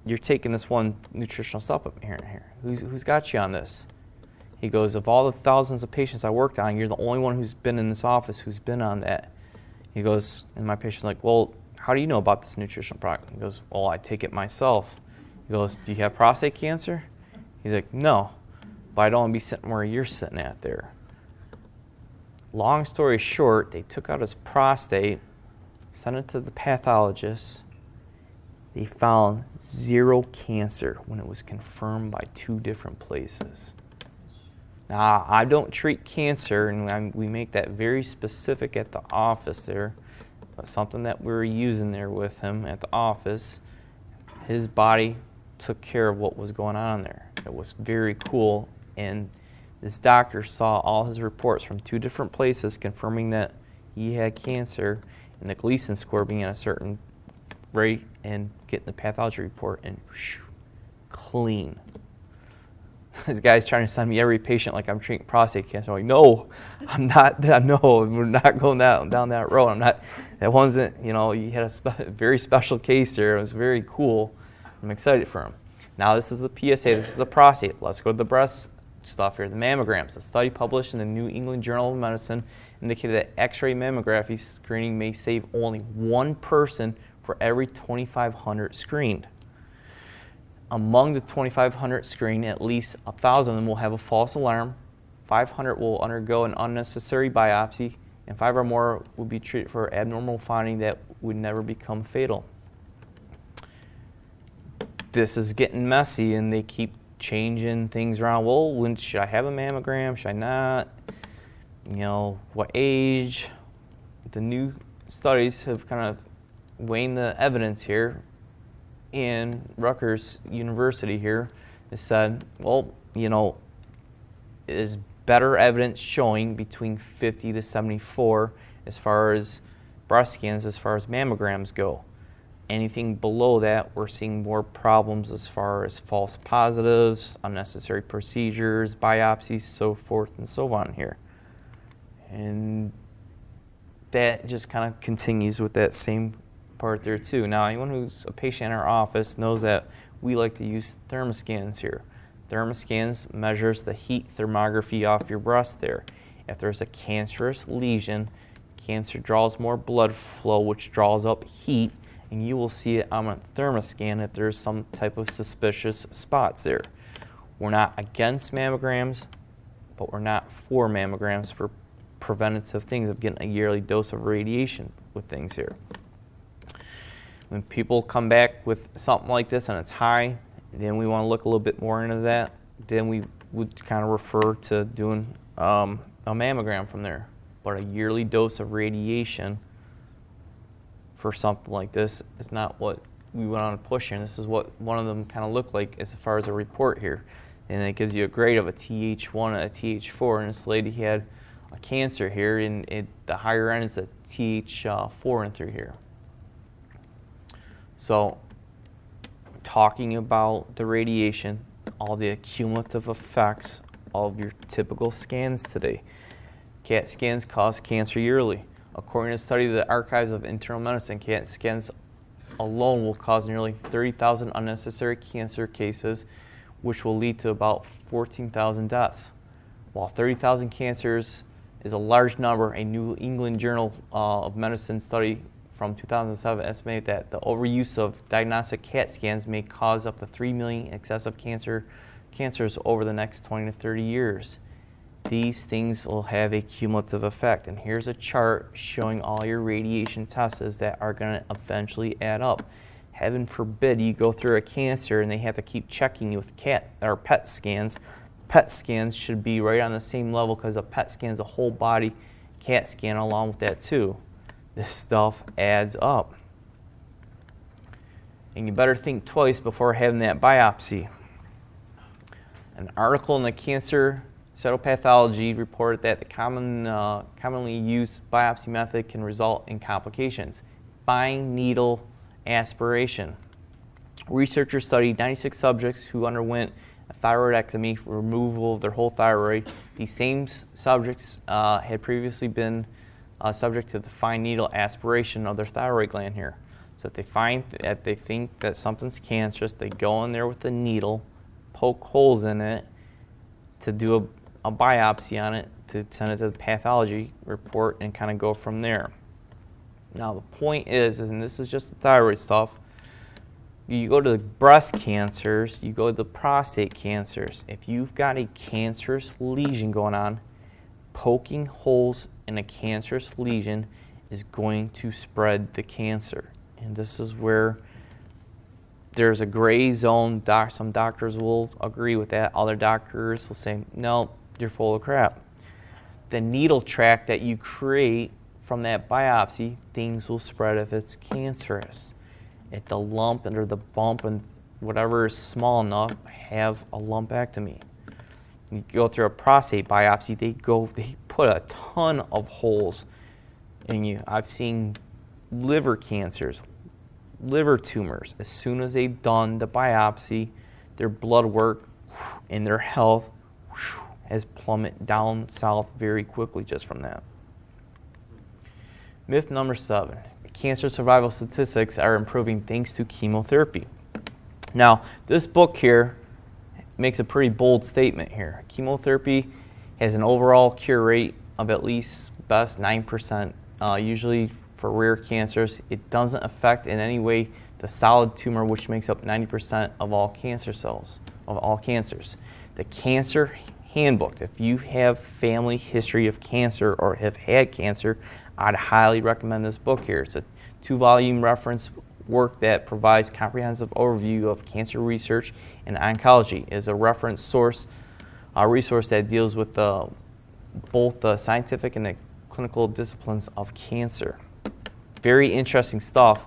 "You're taking this one nutritional supplement here. Who's got you on this?" He goes, "Of all the thousands of patients I worked on, you're the only one who's been in this office who's been on that." He goes, and my patient's like, "Well, how do you know about this nutritional product?" He goes, "Well, I take it myself." He goes, "Do you have prostate cancer?" He's like, "No, but I don't want to be sitting where you're sitting at there." Long story short, they took out his prostate, sent it to the pathologist. They found 0 cancer when it was confirmed by 2 different places. Now, I don't treat cancer, and we make that very specific at the office there, but something that we were using there with him at the office, his body took care of what was going on there. It was very cool, and this doctor saw all his reports from 2 different places confirming that he had cancer, and the Gleason score being at a certain rate, and getting the pathology report, and whoosh, clean. This guy's trying to send me every patient like I'm treating prostate cancer. I'm like, no, I'm not. No, we're not going down that road. I'm not. That wasn't. You had a very special case there. It was very cool. I'm excited for him. Now this is the PSA. This is the prostate. Let's go to the breast stuff here. The mammograms. A study published in the New England Journal of Medicine indicated that X-ray mammography screening may save only 1 person for every 2,500 screened. Among the 2,500 screened, at least 1,000 of them will have a false alarm, 500 will undergo an unnecessary biopsy, and 5 or more will be treated for abnormal finding that would never become fatal. This is getting messy, and they keep changing things around. Well, when should I have a mammogram? Should I not? What age? The new studies have kind of weighing the evidence here, in Rutgers University here has said, well, is better evidence showing between 50 to 74 as far as breast scans, as far as mammograms go. Anything below that, we're seeing more problems as far as false positives, unnecessary procedures, biopsies, so forth and so on here. And that just kind of continues with that same part there too. Now, anyone who's a patient in our office knows that we like to use thermoscans here. Thermoscans measures the heat thermography off your breast there. If there's a cancerous lesion, cancer draws more blood flow, which draws up heat, and you will see it on a thermoscan if there's some type of suspicious spots there. We're not against mammograms, but we're not for mammograms for preventative things of getting a yearly dose of radiation with things here. When people come back with something like this and it's high, then we want to look a little bit more into that. Then we would kind of refer to doing a mammogram from there. But a yearly dose of radiation for something like this is not what we went on to push in. This is what one of them kind of looked like as far as a report here. And it gives you a grade of a TH1 and a TH4. And this lady had a cancer here, and the higher end is a TH4 and through here. So, talking about the radiation, all the cumulative effects of your typical scans today. CAT scans cause cancer yearly. According to a study of the Archives of Internal Medicine, CAT scans alone will cause nearly 30,000 unnecessary cancer cases, which will lead to about 14,000 deaths. While 30,000 cancers is a large number, a New England Journal of Medicine study from 2007 estimated that the overuse of diagnostic CAT scans may cause up to 3 million excessive cancers over the next 20 to 30 years. These things will have a cumulative effect. And here's a chart showing all your radiation tests that are going to eventually add up. Heaven forbid you go through a cancer and they have to keep checking you with CAT or PET scans. PET scans should be right on the same level because a PET scan is a whole body CAT scan along with that too. This stuff adds up. And you better think twice before having that biopsy. An article in the Cancer Cytopathology reported that the commonly used biopsy method can result in complications. Fine needle aspiration. Researchers studied 96 subjects who underwent a thyroidectomy, removal of their whole thyroid. These same subjects had previously been subject to the fine needle aspiration of their thyroid gland here. So if they find that they think that something's cancerous, they go in there with a needle, poke holes in it to do a biopsy on it, to send it to the pathology report and kind of go from there. Now the point is, and this is just the thyroid stuff, you go to the breast cancers, you go to the prostate cancers. If you've got a cancerous lesion going on, poking holes in a cancerous lesion is going to spread the cancer. And this is where there's a gray zone. Some doctors will agree with that. Other doctors will say, no, you're full of crap. The needle tract that you create from that biopsy, things will spread if it's cancerous. If the lump or the bump and whatever is small enough, have a lumpectomy. You go through a prostate biopsy, they put a ton of holes in you. I've seen liver cancers, liver tumors. As soon as they've done the biopsy, their blood work and their health has plummeted down south very quickly just from that. Myth number 7. Cancer survival statistics are improving thanks to chemotherapy. Now, this book here makes a pretty bold statement here. Chemotherapy has an overall cure rate of at least best 9%. Usually for rare cancers, it doesn't affect in any way the solid tumor, which makes up 90% of all cancer cells, of all cancers. The cancer handbook, if you have family history of cancer or have had cancer, I'd highly recommend this book here. It's a 2-volume reference work that provides comprehensive overview of cancer research and oncology. It is a reference source, a resource that deals with both the scientific and the clinical disciplines of cancer. Very interesting stuff.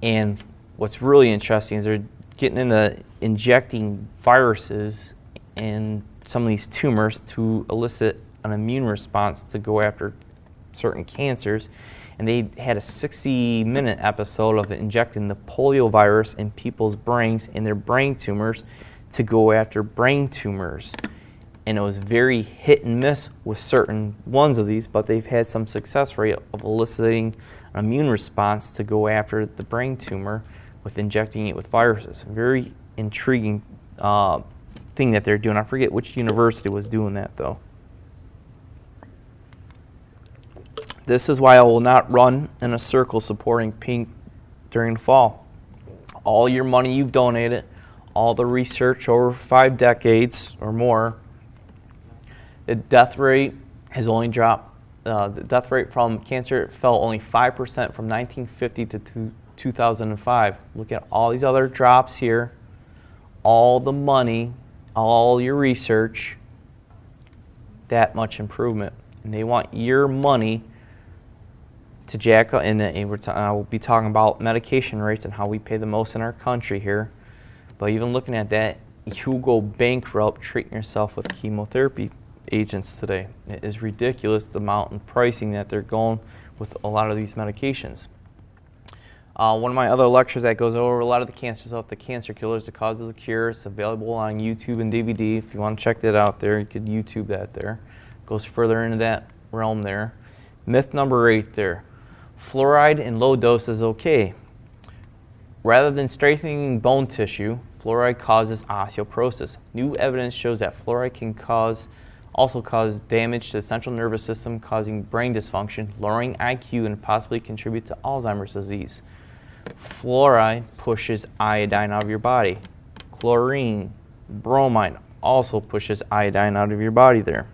And what's really interesting is they're getting into injecting viruses in some of these tumors to elicit an immune response to go after certain cancers. And they had a 60-minute episode of injecting the polio virus in people's brains, in their brain tumors, to go after brain tumors. And it was very hit and miss with certain ones of these, but they've had some success rate of eliciting an immune response to go after the brain tumor with injecting it with viruses. Very intriguing thing that they're doing. I forget which university was doing that though. This is why I will not run in a circle supporting pink during the fall. All your money you've donated, all the research over 5 decades or more, the death rate has only dropped. The death rate from cancer fell only 5% from 1950 to 2005. Look at all these other drops here, all the money, all your research, that much improvement. And they want your money to jack up, and I will be talking about medication rates and how we pay the most in our country here. But even looking at that, you go bankrupt treating yourself with chemotherapy agents today. It is ridiculous the amount and pricing that they're going with a lot of these medications. One of my other lectures that goes over a lot of the cancer stuff, the cancer killers, the causes of the cure. It's available on YouTube and DVD. If you want to check that out there, you could YouTube that there. Goes further into that realm there. Myth number 8 there. Fluoride in low dose is okay. Rather than strengthening bone tissue, fluoride causes osteoporosis. New evidence shows that fluoride can also cause damage to the central nervous system, causing brain dysfunction, lowering IQ, and possibly contribute to Alzheimer's disease. Fluoride pushes iodine out of your body. Chlorine, bromine also pushes iodine out of your body there.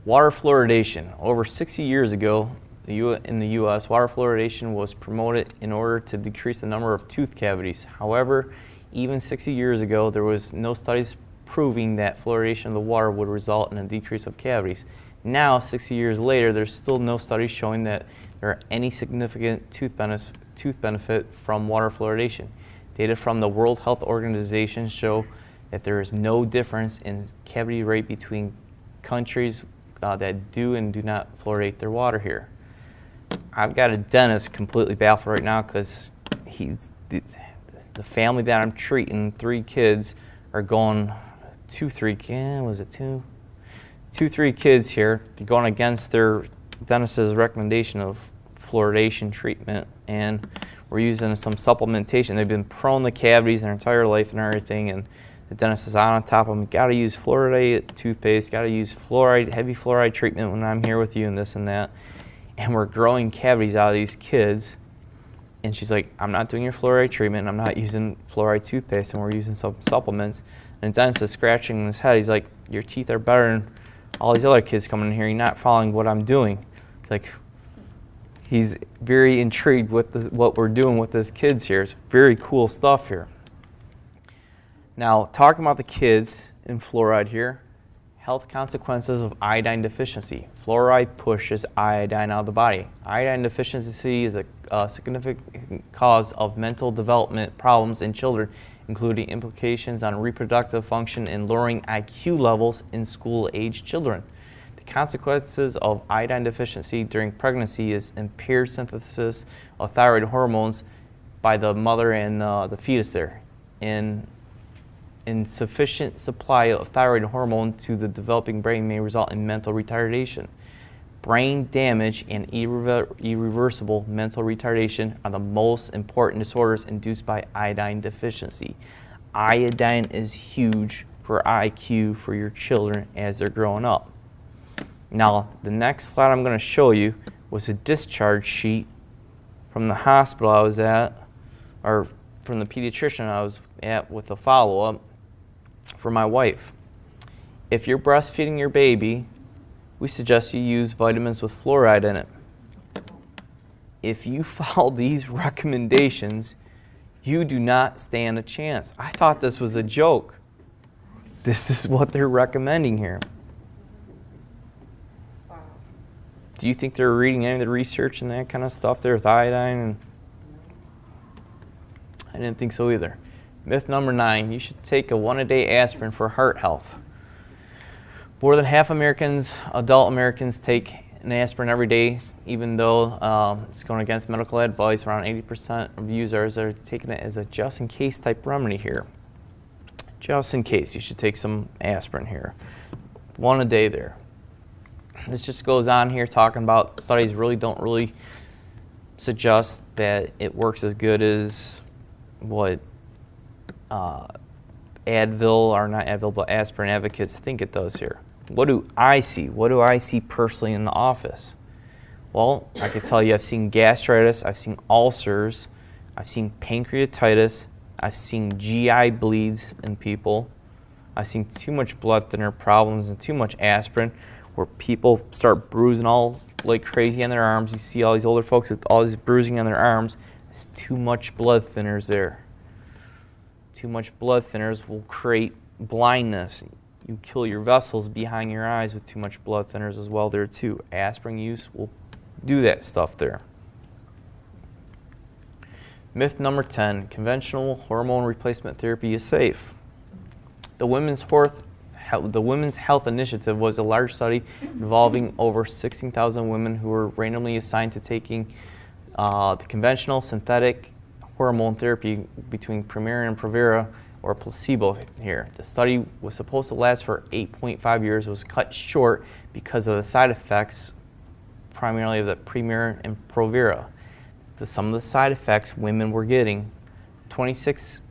Water fluoridation. Over 60 years ago, in the U.S., water fluoridation was promoted in order to decrease the number of tooth cavities. However, even 60 years ago, there was no studies proving that fluoridation of the water would result in a decrease of cavities. Now, 60 years later, there's still no studies showing that there are any significant tooth benefit from water fluoridation. Data from the World Health Organization show that there is no difference in cavity rate between countries that do and do not fluoridate their water here. I've got a dentist completely baffled right now because the family that I'm treating, 3 kids, are going, 3 kids here, going against their dentist's recommendation of fluoridation treatment, and we're using some supplementation. They've been prone to cavities their entire life and everything, and the dentist is on top of them. Got to use fluoridated toothpaste, got to use heavy fluoride treatment when I'm here with you and this and that. And we're growing cavities out of these kids. And she's like, I'm not doing your fluoride treatment, I'm not using fluoride toothpaste, and we're using some supplements. And the dentist is scratching his head. He's like, your teeth are better than all these other kids coming in here. You're not following what I'm doing. Like, he's very intrigued with what we're doing with these kids here. It's very cool stuff here. Now, talking about the kids in fluoride here, health consequences of iodine deficiency. Fluoride pushes iodine out of the body. Iodine deficiency is a significant cause of mental development problems in children, including implications on reproductive function and lowering IQ levels in school-age children. The consequences of iodine deficiency during pregnancy is impaired synthesis of thyroid hormones by the mother and the fetus there. Insufficient supply of thyroid hormone to the developing brain may result in mental retardation. Brain damage and irreversible mental retardation are the most important disorders induced by iodine deficiency. Iodine is huge for IQ for your children as they're growing up. Now, the next slide I'm going to show you was a discharge sheet from the hospital I was at, or from the pediatrician I was at with a follow-up for my wife. If you're breastfeeding your baby, we suggest you use vitamins with fluoride in it. If you follow these recommendations, you do not stand a chance. I thought this was a joke. This is what they're recommending here. Wow. Do you think they're reading any of the research and that kind of stuff there with iodine? I didn't think so either. Myth number 9, you should take a 1-a-day aspirin for heart health. More than half adult Americans take an aspirin every day, even though it's going against medical advice. Around 80% of users are taking it as a just-in-case type remedy here. Just in case, you should take some aspirin here. 1 a day there. This just goes on here talking about studies don't suggest that it works as good as what Advil, or not Advil, but aspirin advocates think it does here. What do I see? What do I see personally in the office? Well, I can tell you I've seen gastritis, I've seen ulcers, I've seen pancreatitis, I've seen GI bleeds in people, I've seen too much blood thinner problems and too much aspirin where people start bruising all like crazy on their arms. You see all these older folks with all this bruising on their arms. It's too much blood thinners there. Too much blood thinners will create blindness. You kill your vessels behind your eyes with too much blood thinners as well there too. Aspirin use will do that stuff there. Myth number 10, conventional hormone replacement therapy is safe. The Women's Health Initiative was a large study involving over 16,000 women who were randomly assigned to taking the conventional synthetic hormone therapy between Premier and Provera or placebo here. The study was supposed to last for 8.5 years. It was cut short because of the side effects, primarily of the Premier and Provera. Some of the side effects women were getting: 26%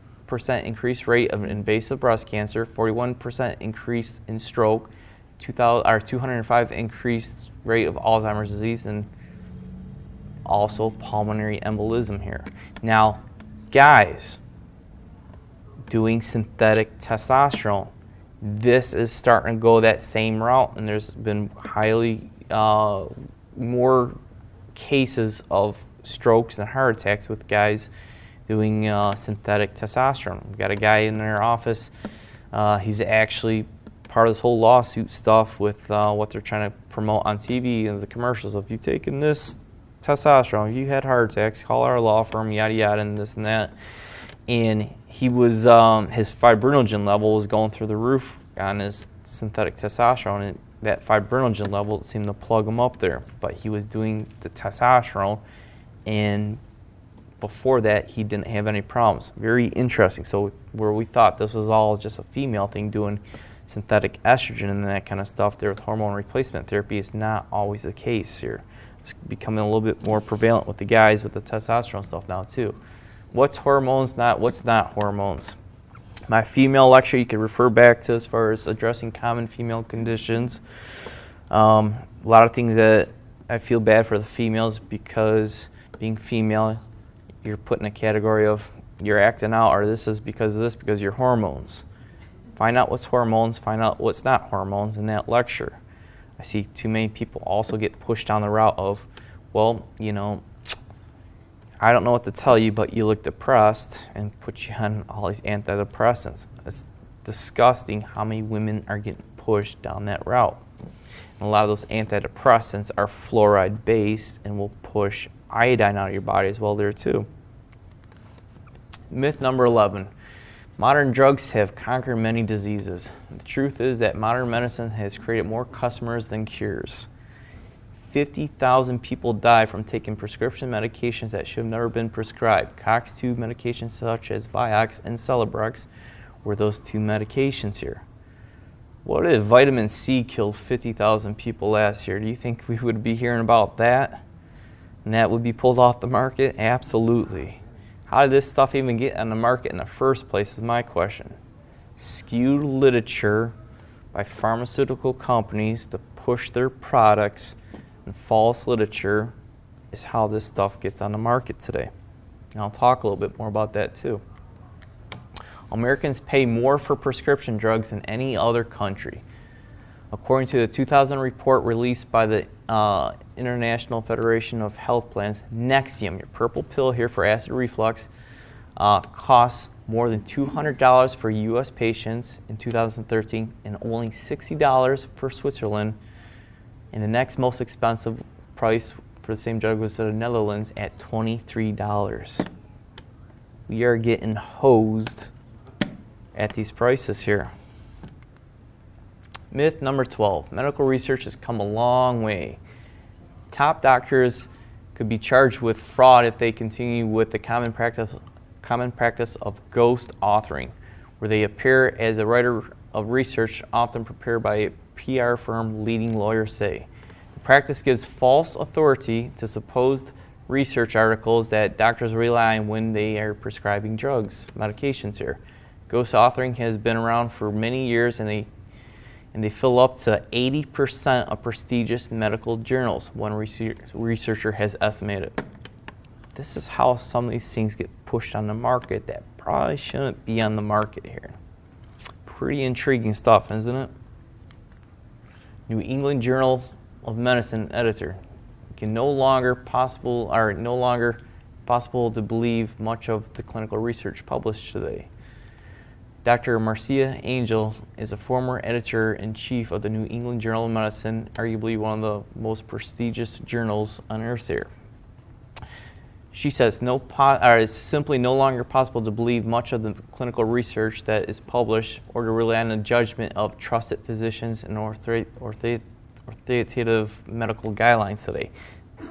increased rate of invasive breast cancer, 41% increase in stroke, 205 increased rate of Alzheimer's disease, and also pulmonary embolism here. Now, guys, doing synthetic testosterone, this is starting to go that same route, and there's been highly more cases of strokes and heart attacks with guys doing synthetic testosterone. We've got a guy in our office, he's actually part of this whole lawsuit stuff with what they're trying to promote on TV and the commercials. If you've taken this testosterone, if you had heart attacks, call our law firm, yada yada, and this and that. And he was, his fibrinogen level was going through the roof on his synthetic testosterone, and that fibrinogen level seemed to plug him up there. But he was doing the testosterone, and before that, he didn't have any problems. Very interesting. So where we thought this was all just a female thing doing synthetic estrogen and that kind of stuff there with hormone replacement therapy is not always the case here. It's becoming a little bit more prevalent with the guys with the testosterone stuff now too. What's hormones, what's not hormones? My female lecture you can refer back to as far as addressing common female conditions. A lot of things that I feel bad for the females because being female, you're put in a category of you're acting out or this is because of this because of your hormones. Find out what's hormones, find out what's not hormones in that lecture. I see too many people also get pushed down the route of, well, you know, I don't know what to tell you, but you look depressed and put you on all these antidepressants. It's disgusting how many women are getting pushed down that route. And a lot of those antidepressants are fluoride based and will push iodine out of your body as well there too. Myth number 11. Modern drugs have conquered many diseases. The truth is that modern medicine has created more customers than cures. 50,000 people die from taking prescription medications that should have never been prescribed. COX-2 medications such as Vioxx and Celebrex were those two medications here. What if vitamin C killed 50,000 people last year? Do you think we would be hearing about that? And that would be pulled off the market? Absolutely. How did this stuff even get on the market in the first place is my question. Skewed literature by pharmaceutical companies to push their products and false literature is how this stuff gets on the market today. And I'll talk a little bit more about that too. Americans pay more for prescription drugs than any other country. According to the 2000 report released by the International Federation of Health Plans, Nexium, your purple pill here for acid reflux, costs more than $200 for U.S. patients in 2013 and only $60 for Switzerland. And the next most expensive price for the same drug was the Netherlands at $23. We are getting hosed at these prices here. Myth number 12. Medical research has come a long way. Top doctors could be charged with fraud if they continue with the common practice of ghost authoring, where they appear as a writer of research often prepared by a PR firm, leading lawyers say. The practice gives false authority to supposed research articles that doctors rely on when they are prescribing drugs, medications here. Ghost authoring has been around for many years and they fill up to 80% of prestigious medical journals, one researcher has estimated. This is how some of these things get pushed on the market that probably shouldn't be on the market here. Pretty intriguing stuff, isn't it? New England Journal of Medicine editor. No longer possible to believe much of the clinical research published today. Dr. Marcia Angel is a former editor-in-chief of the New England Journal of Medicine, arguably one of the most prestigious journals on earth here. She says it's simply no longer possible to believe much of the clinical research that is published or to rely on the judgment of trusted physicians and authoritative medical guidelines today.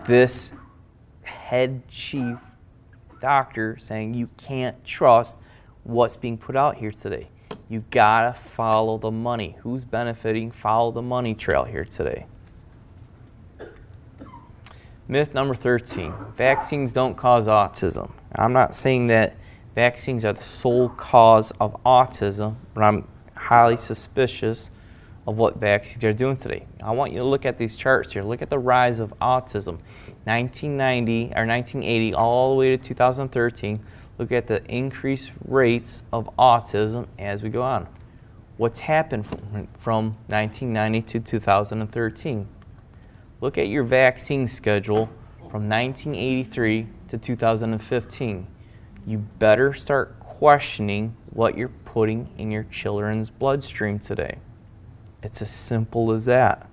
This head chief doctor saying you can't trust what's being put out here today. You gotta follow the money. Who's benefiting? Follow the money trail here today. Myth number 13, vaccines don't cause autism. I'm not saying that vaccines are the sole cause of autism, but I'm highly suspicious of what vaccines are doing today. I want you to look at these charts here. Look at the rise of autism. 1980 all the way to 2013. Look at the increased rates of autism as we go on. What's happened from 1990 to 2013? Look at your vaccine schedule from 1983 to 2015. You better start questioning what you're putting in your children's bloodstream today. It's as simple as that.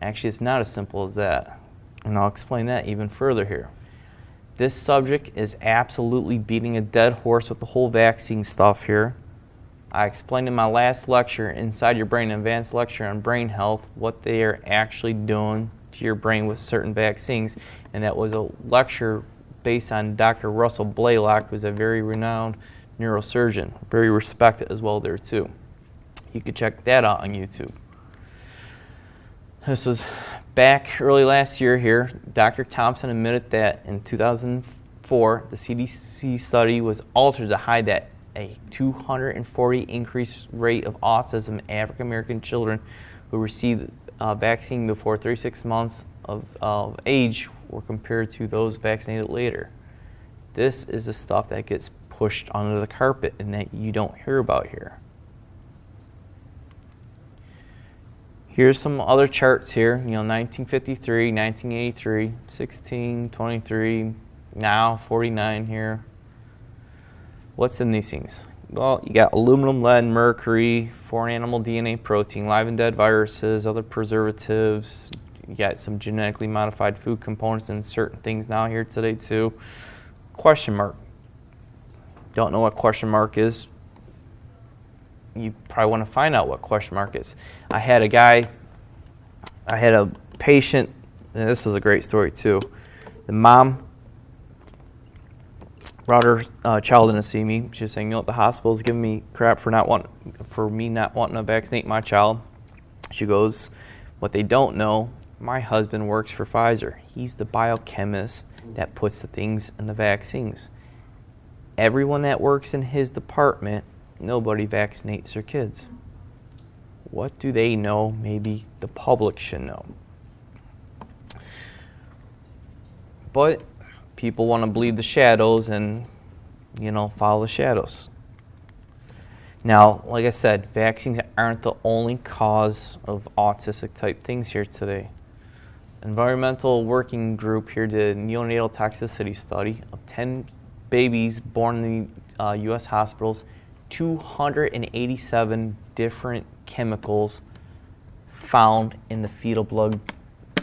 Actually, it's not as simple as that. And I'll explain that even further here. This subject is absolutely beating a dead horse with the whole vaccine stuff here. I explained in my last lecture, Inside Your Brain, advanced lecture on brain health, what they are actually doing to your brain with certain vaccines. And that was a lecture based on Dr. Russell Blaylock, who's a very renowned neurosurgeon, very respected as well there too. You could check that out on YouTube. This was back early last year here. Dr. Thompson admitted that in 2004, the CDC study was altered to hide that a 240 increased rate of autism in African American children who received vaccine before 36 months of age were compared to those vaccinated later. This is the stuff that gets pushed under the carpet and that you don't hear about here. Here's some other charts here, 1953, 1983, 16, 23, now 49 here. What's in these things? Well, you got aluminum, lead, mercury, foreign animal DNA, protein, live and dead viruses, other preservatives. You got some genetically modified food components in certain things now here today too. Question mark. Don't know what question mark is? You probably want to find out what question mark is. I had a patient, and this was a great story too. The mom brought her child in to see me. She was saying, the hospital's giving me crap for me not wanting to vaccinate my child. She goes, what they don't know, my husband works for Pfizer. He's the biochemist that puts the things in the vaccines. Everyone that works in his department, nobody vaccinates their kids. What do they know? Maybe the public should know. But people want to believe the shadows and, follow the shadows. Now, like I said, vaccines aren't the only cause of autistic type things here today. Environmental Working Group here did a neonatal toxicity study of 10 babies born in the U.S. hospitals, 287 different chemicals found in the fetal blood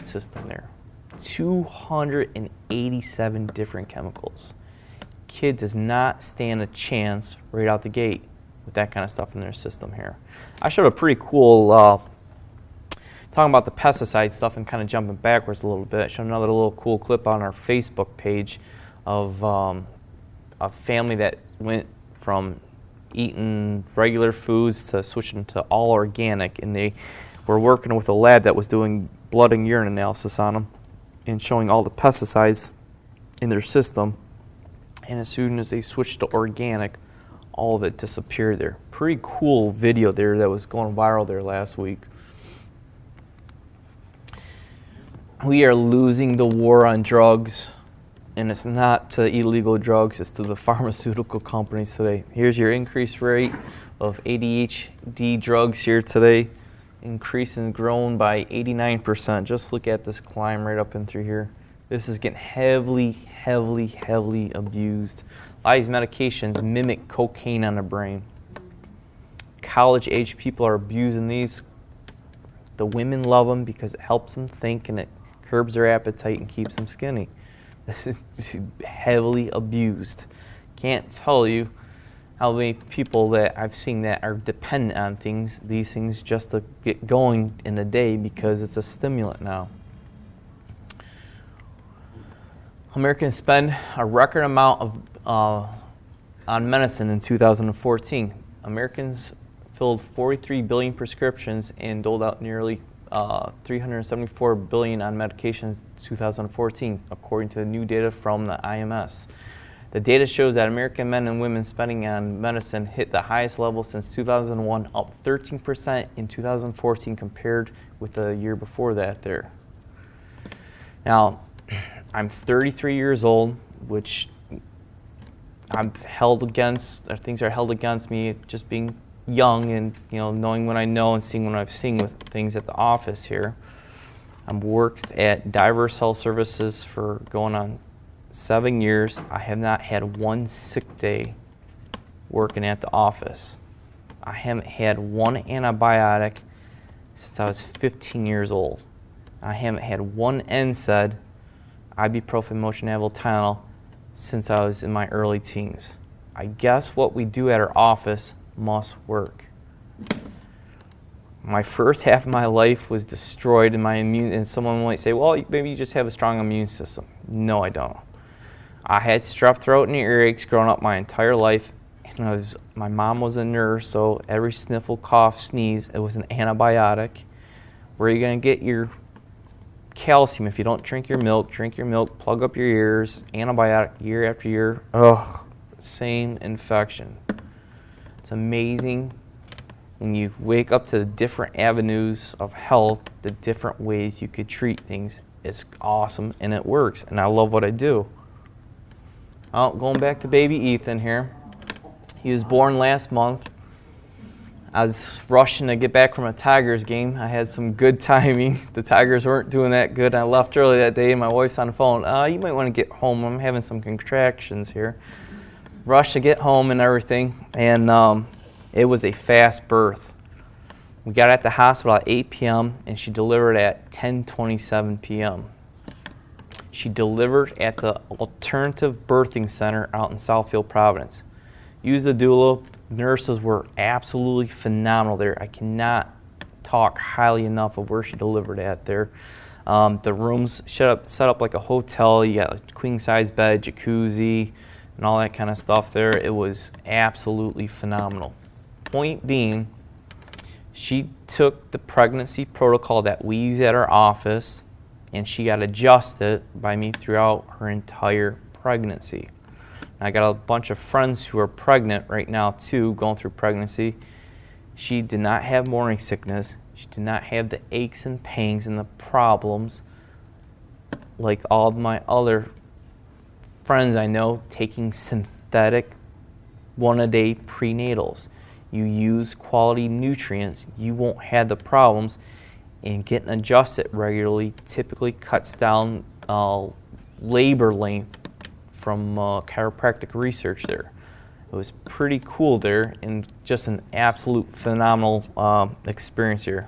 system there. 287 different chemicals. Kid does not stand a chance right out the gate with that kind of stuff in their system here. I showed a pretty cool, talking about the pesticide stuff and kind of jumping backwards a little bit. I showed another little cool clip on our Facebook page of a family that went from eating regular foods to switching to all organic, and they were working with a lab that was doing blood and urine analysis on them and showing all the pesticides in their system. And as soon as they switched to organic, all of it disappeared there. Pretty cool video there that was going viral there last week. We are losing the war on drugs, and it's not to illegal drugs, it's to the pharmaceutical companies today. Here's your increase rate of ADHD drugs here today. Increase and grown by 89%. Just look at this climb right up and through here. This is getting heavily abused. A lot of these medications mimic cocaine on the brain. College-age people are abusing these. The women love them because it helps them think and it curbs their appetite and keeps them skinny. This is heavily abused. Can't tell you how many people that I've seen that are dependent on these things just to get going in the day because it's a stimulant now. Americans spend a record amount of on medicine in 2014. Americans filled 43 billion prescriptions and doled out nearly 374 billion on medications in 2014, according to new data from the IMS. The data shows that American men and women spending on medicine hit the highest level since 2001, up 13% in 2014 compared with the year before that there. Now, I'm 33 years old, which I'm held against, or things are held against me just being young and knowing what I know and seeing what I've seen with things at the office here. I've worked at Diverse Health Services for going on 7 years. I have not had one sick day working at the office. I haven't had one antibiotic since I was 15 years old. I haven't had one NSAID, ibuprofen, motion-able Tylenol, since I was in my early teens. I guess what we do at our office must work. My first half of my life was destroyed and and someone might say, well, maybe you just have a strong immune system. No, I don't. I had strep throat and earaches growing up my entire life. And my mom was a nurse, so every sniffle, cough, sneeze, it was an antibiotic. Where are you going to get your calcium if you don't drink your milk, plug up your ears, antibiotic year after year? Ugh, same infection. It's amazing when you wake up to the different avenues of health, the different ways you could treat things. It's awesome and it works, and I love what I do. Oh, going back to baby Ethan here. He was born last month. I was rushing to get back from a Tigers game. I had some good timing. The Tigers weren't doing that good. I left early that day, and my wife's on the phone. You might want to get home. I'm having some contractions here. Rushed to get home and everything, and it was a fast birth. We got at the hospital at 8 p.m., and she delivered at 10:27 p.m. She delivered at the Alternative Birthing Center out in Southfield, Providence. Used the doula. Nurses were absolutely phenomenal there. I cannot talk highly enough of where she delivered at there. The rooms set up like a hotel. You got a queen-size bed, jacuzzi, and all that kind of stuff there. It was absolutely phenomenal. Point being, she took the pregnancy protocol that we use at our office, and she got adjusted by me throughout her entire pregnancy. I got a bunch of friends who are pregnant right now too, going through pregnancy. She did not have morning sickness. She did not have the aches and pains and the problems like all of my other friends I know taking synthetic one-a-day prenatals. You use quality nutrients, you won't have the problems, and getting adjusted regularly typically cuts down labor length from chiropractic research there. It was pretty cool there and just an absolute phenomenal experience here.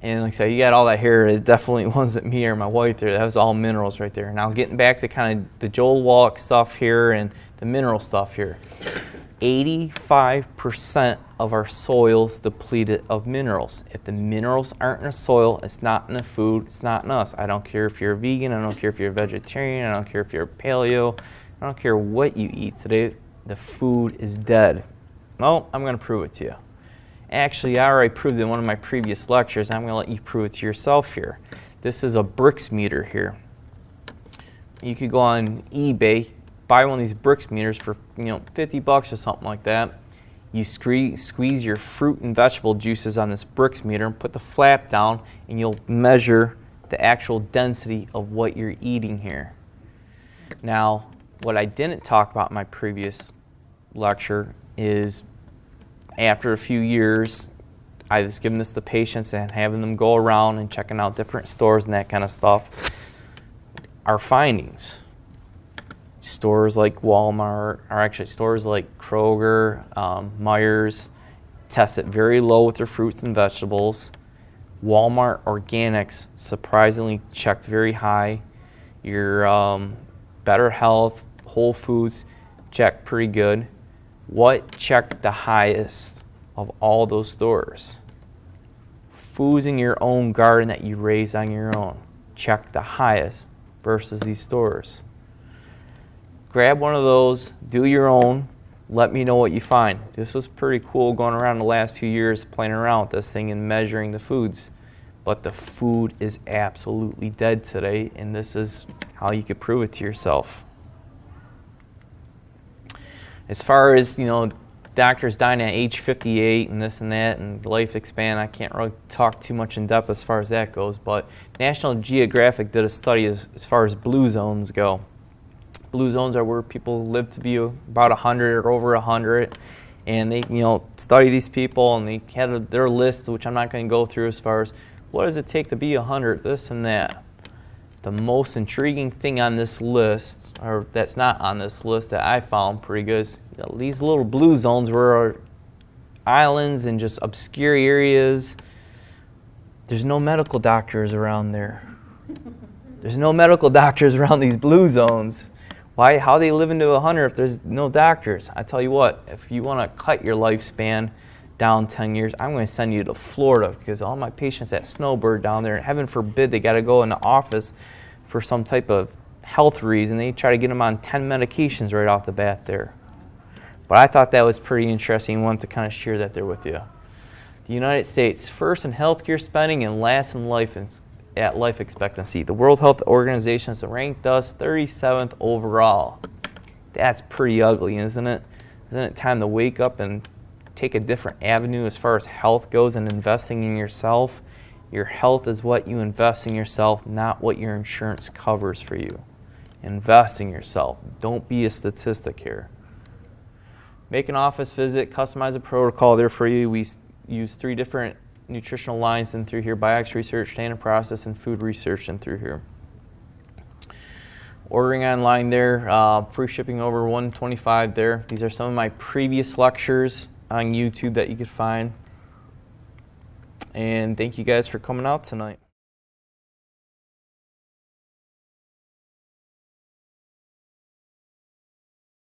And like I said, you got all that hair. It definitely wasn't me or my wife there. That was all minerals right there. Now getting back to kind of the Joel Wallach stuff here and the mineral stuff here. 85% of our soil's depleted of minerals. If the minerals aren't in the soil, it's not in the food, it's not in us. I don't care if you're a vegan, I don't care if you're a vegetarian, I don't care if you're a paleo, I don't care what you eat today, the food is dead. No, I'm going to prove it to you. Actually, I already proved it in one of my previous lectures. I'm going to let you prove it to yourself here. This is a Brix meter here. You could go on eBay, buy one of these Brix meters for $50 or something like that. You squeeze your fruit and vegetable juices on this Brix meter and put the flap down, and you'll measure the actual density of what you're eating here. Now, what I didn't talk about in my previous lecture is after a few years, I was giving this to patients and having them go around and checking out different stores and that kind of stuff. Our findings. Stores like Walmart, or actually stores like Kroger, Meijer's, test it very low with their fruits and vegetables. Walmart organics surprisingly checked very high. Your Better Health, Whole Foods checked pretty good. What checked the highest of all those stores? Foods in your own garden that you raise on your own checked the highest versus these stores. Grab one of those, do your own, let me know what you find. This was pretty cool going around the last few years playing around with this thing and measuring the foods. But the food is absolutely dead today, and this is how you could prove it to yourself. As far as, doctors dying at age 58 and this and that and life expand, I can't really talk too much in depth as far as that goes, but National Geographic did a study as far as blue zones go. Blue zones are where people live to be about 100 or over 100, and they study these people, and they had their list, which I'm not going to go through, as far as what does it take to be 100, this and that. The most intriguing thing on this list, or that's not on this list that I found pretty good, is these little blue zones were islands and just obscure areas. There's no medical doctors around there. There's no medical doctors around these blue zones. Why? How they live into 100 if there's no doctors? I tell you what, if you want to cut your lifespan down 10 years, I'm going to send you to Florida, because all my patients at Snowbird down there, heaven forbid they got to go in the office for some type of health reason, they try to get them on 10 medications right off the bat there. But I thought that was pretty interesting and wanted to kind of share that there with you. The United States, first in healthcare spending and last in life expectancy. The World Health Organization has ranked us 37th overall. That's pretty ugly, isn't it? Isn't it time to wake up and take a different avenue as far as health goes and investing in yourself? Your health is what you invest in yourself, not what your insurance covers for you. Invest in yourself. Don't be a statistic here. Make an office visit, customize a protocol there for you. We use 3 different nutritional lines in through here: biotics research, standard process, and food research in through here. Ordering online there, free shipping over $125 there. These are some of my previous lectures on YouTube that you could find. And thank you guys for coming out tonight.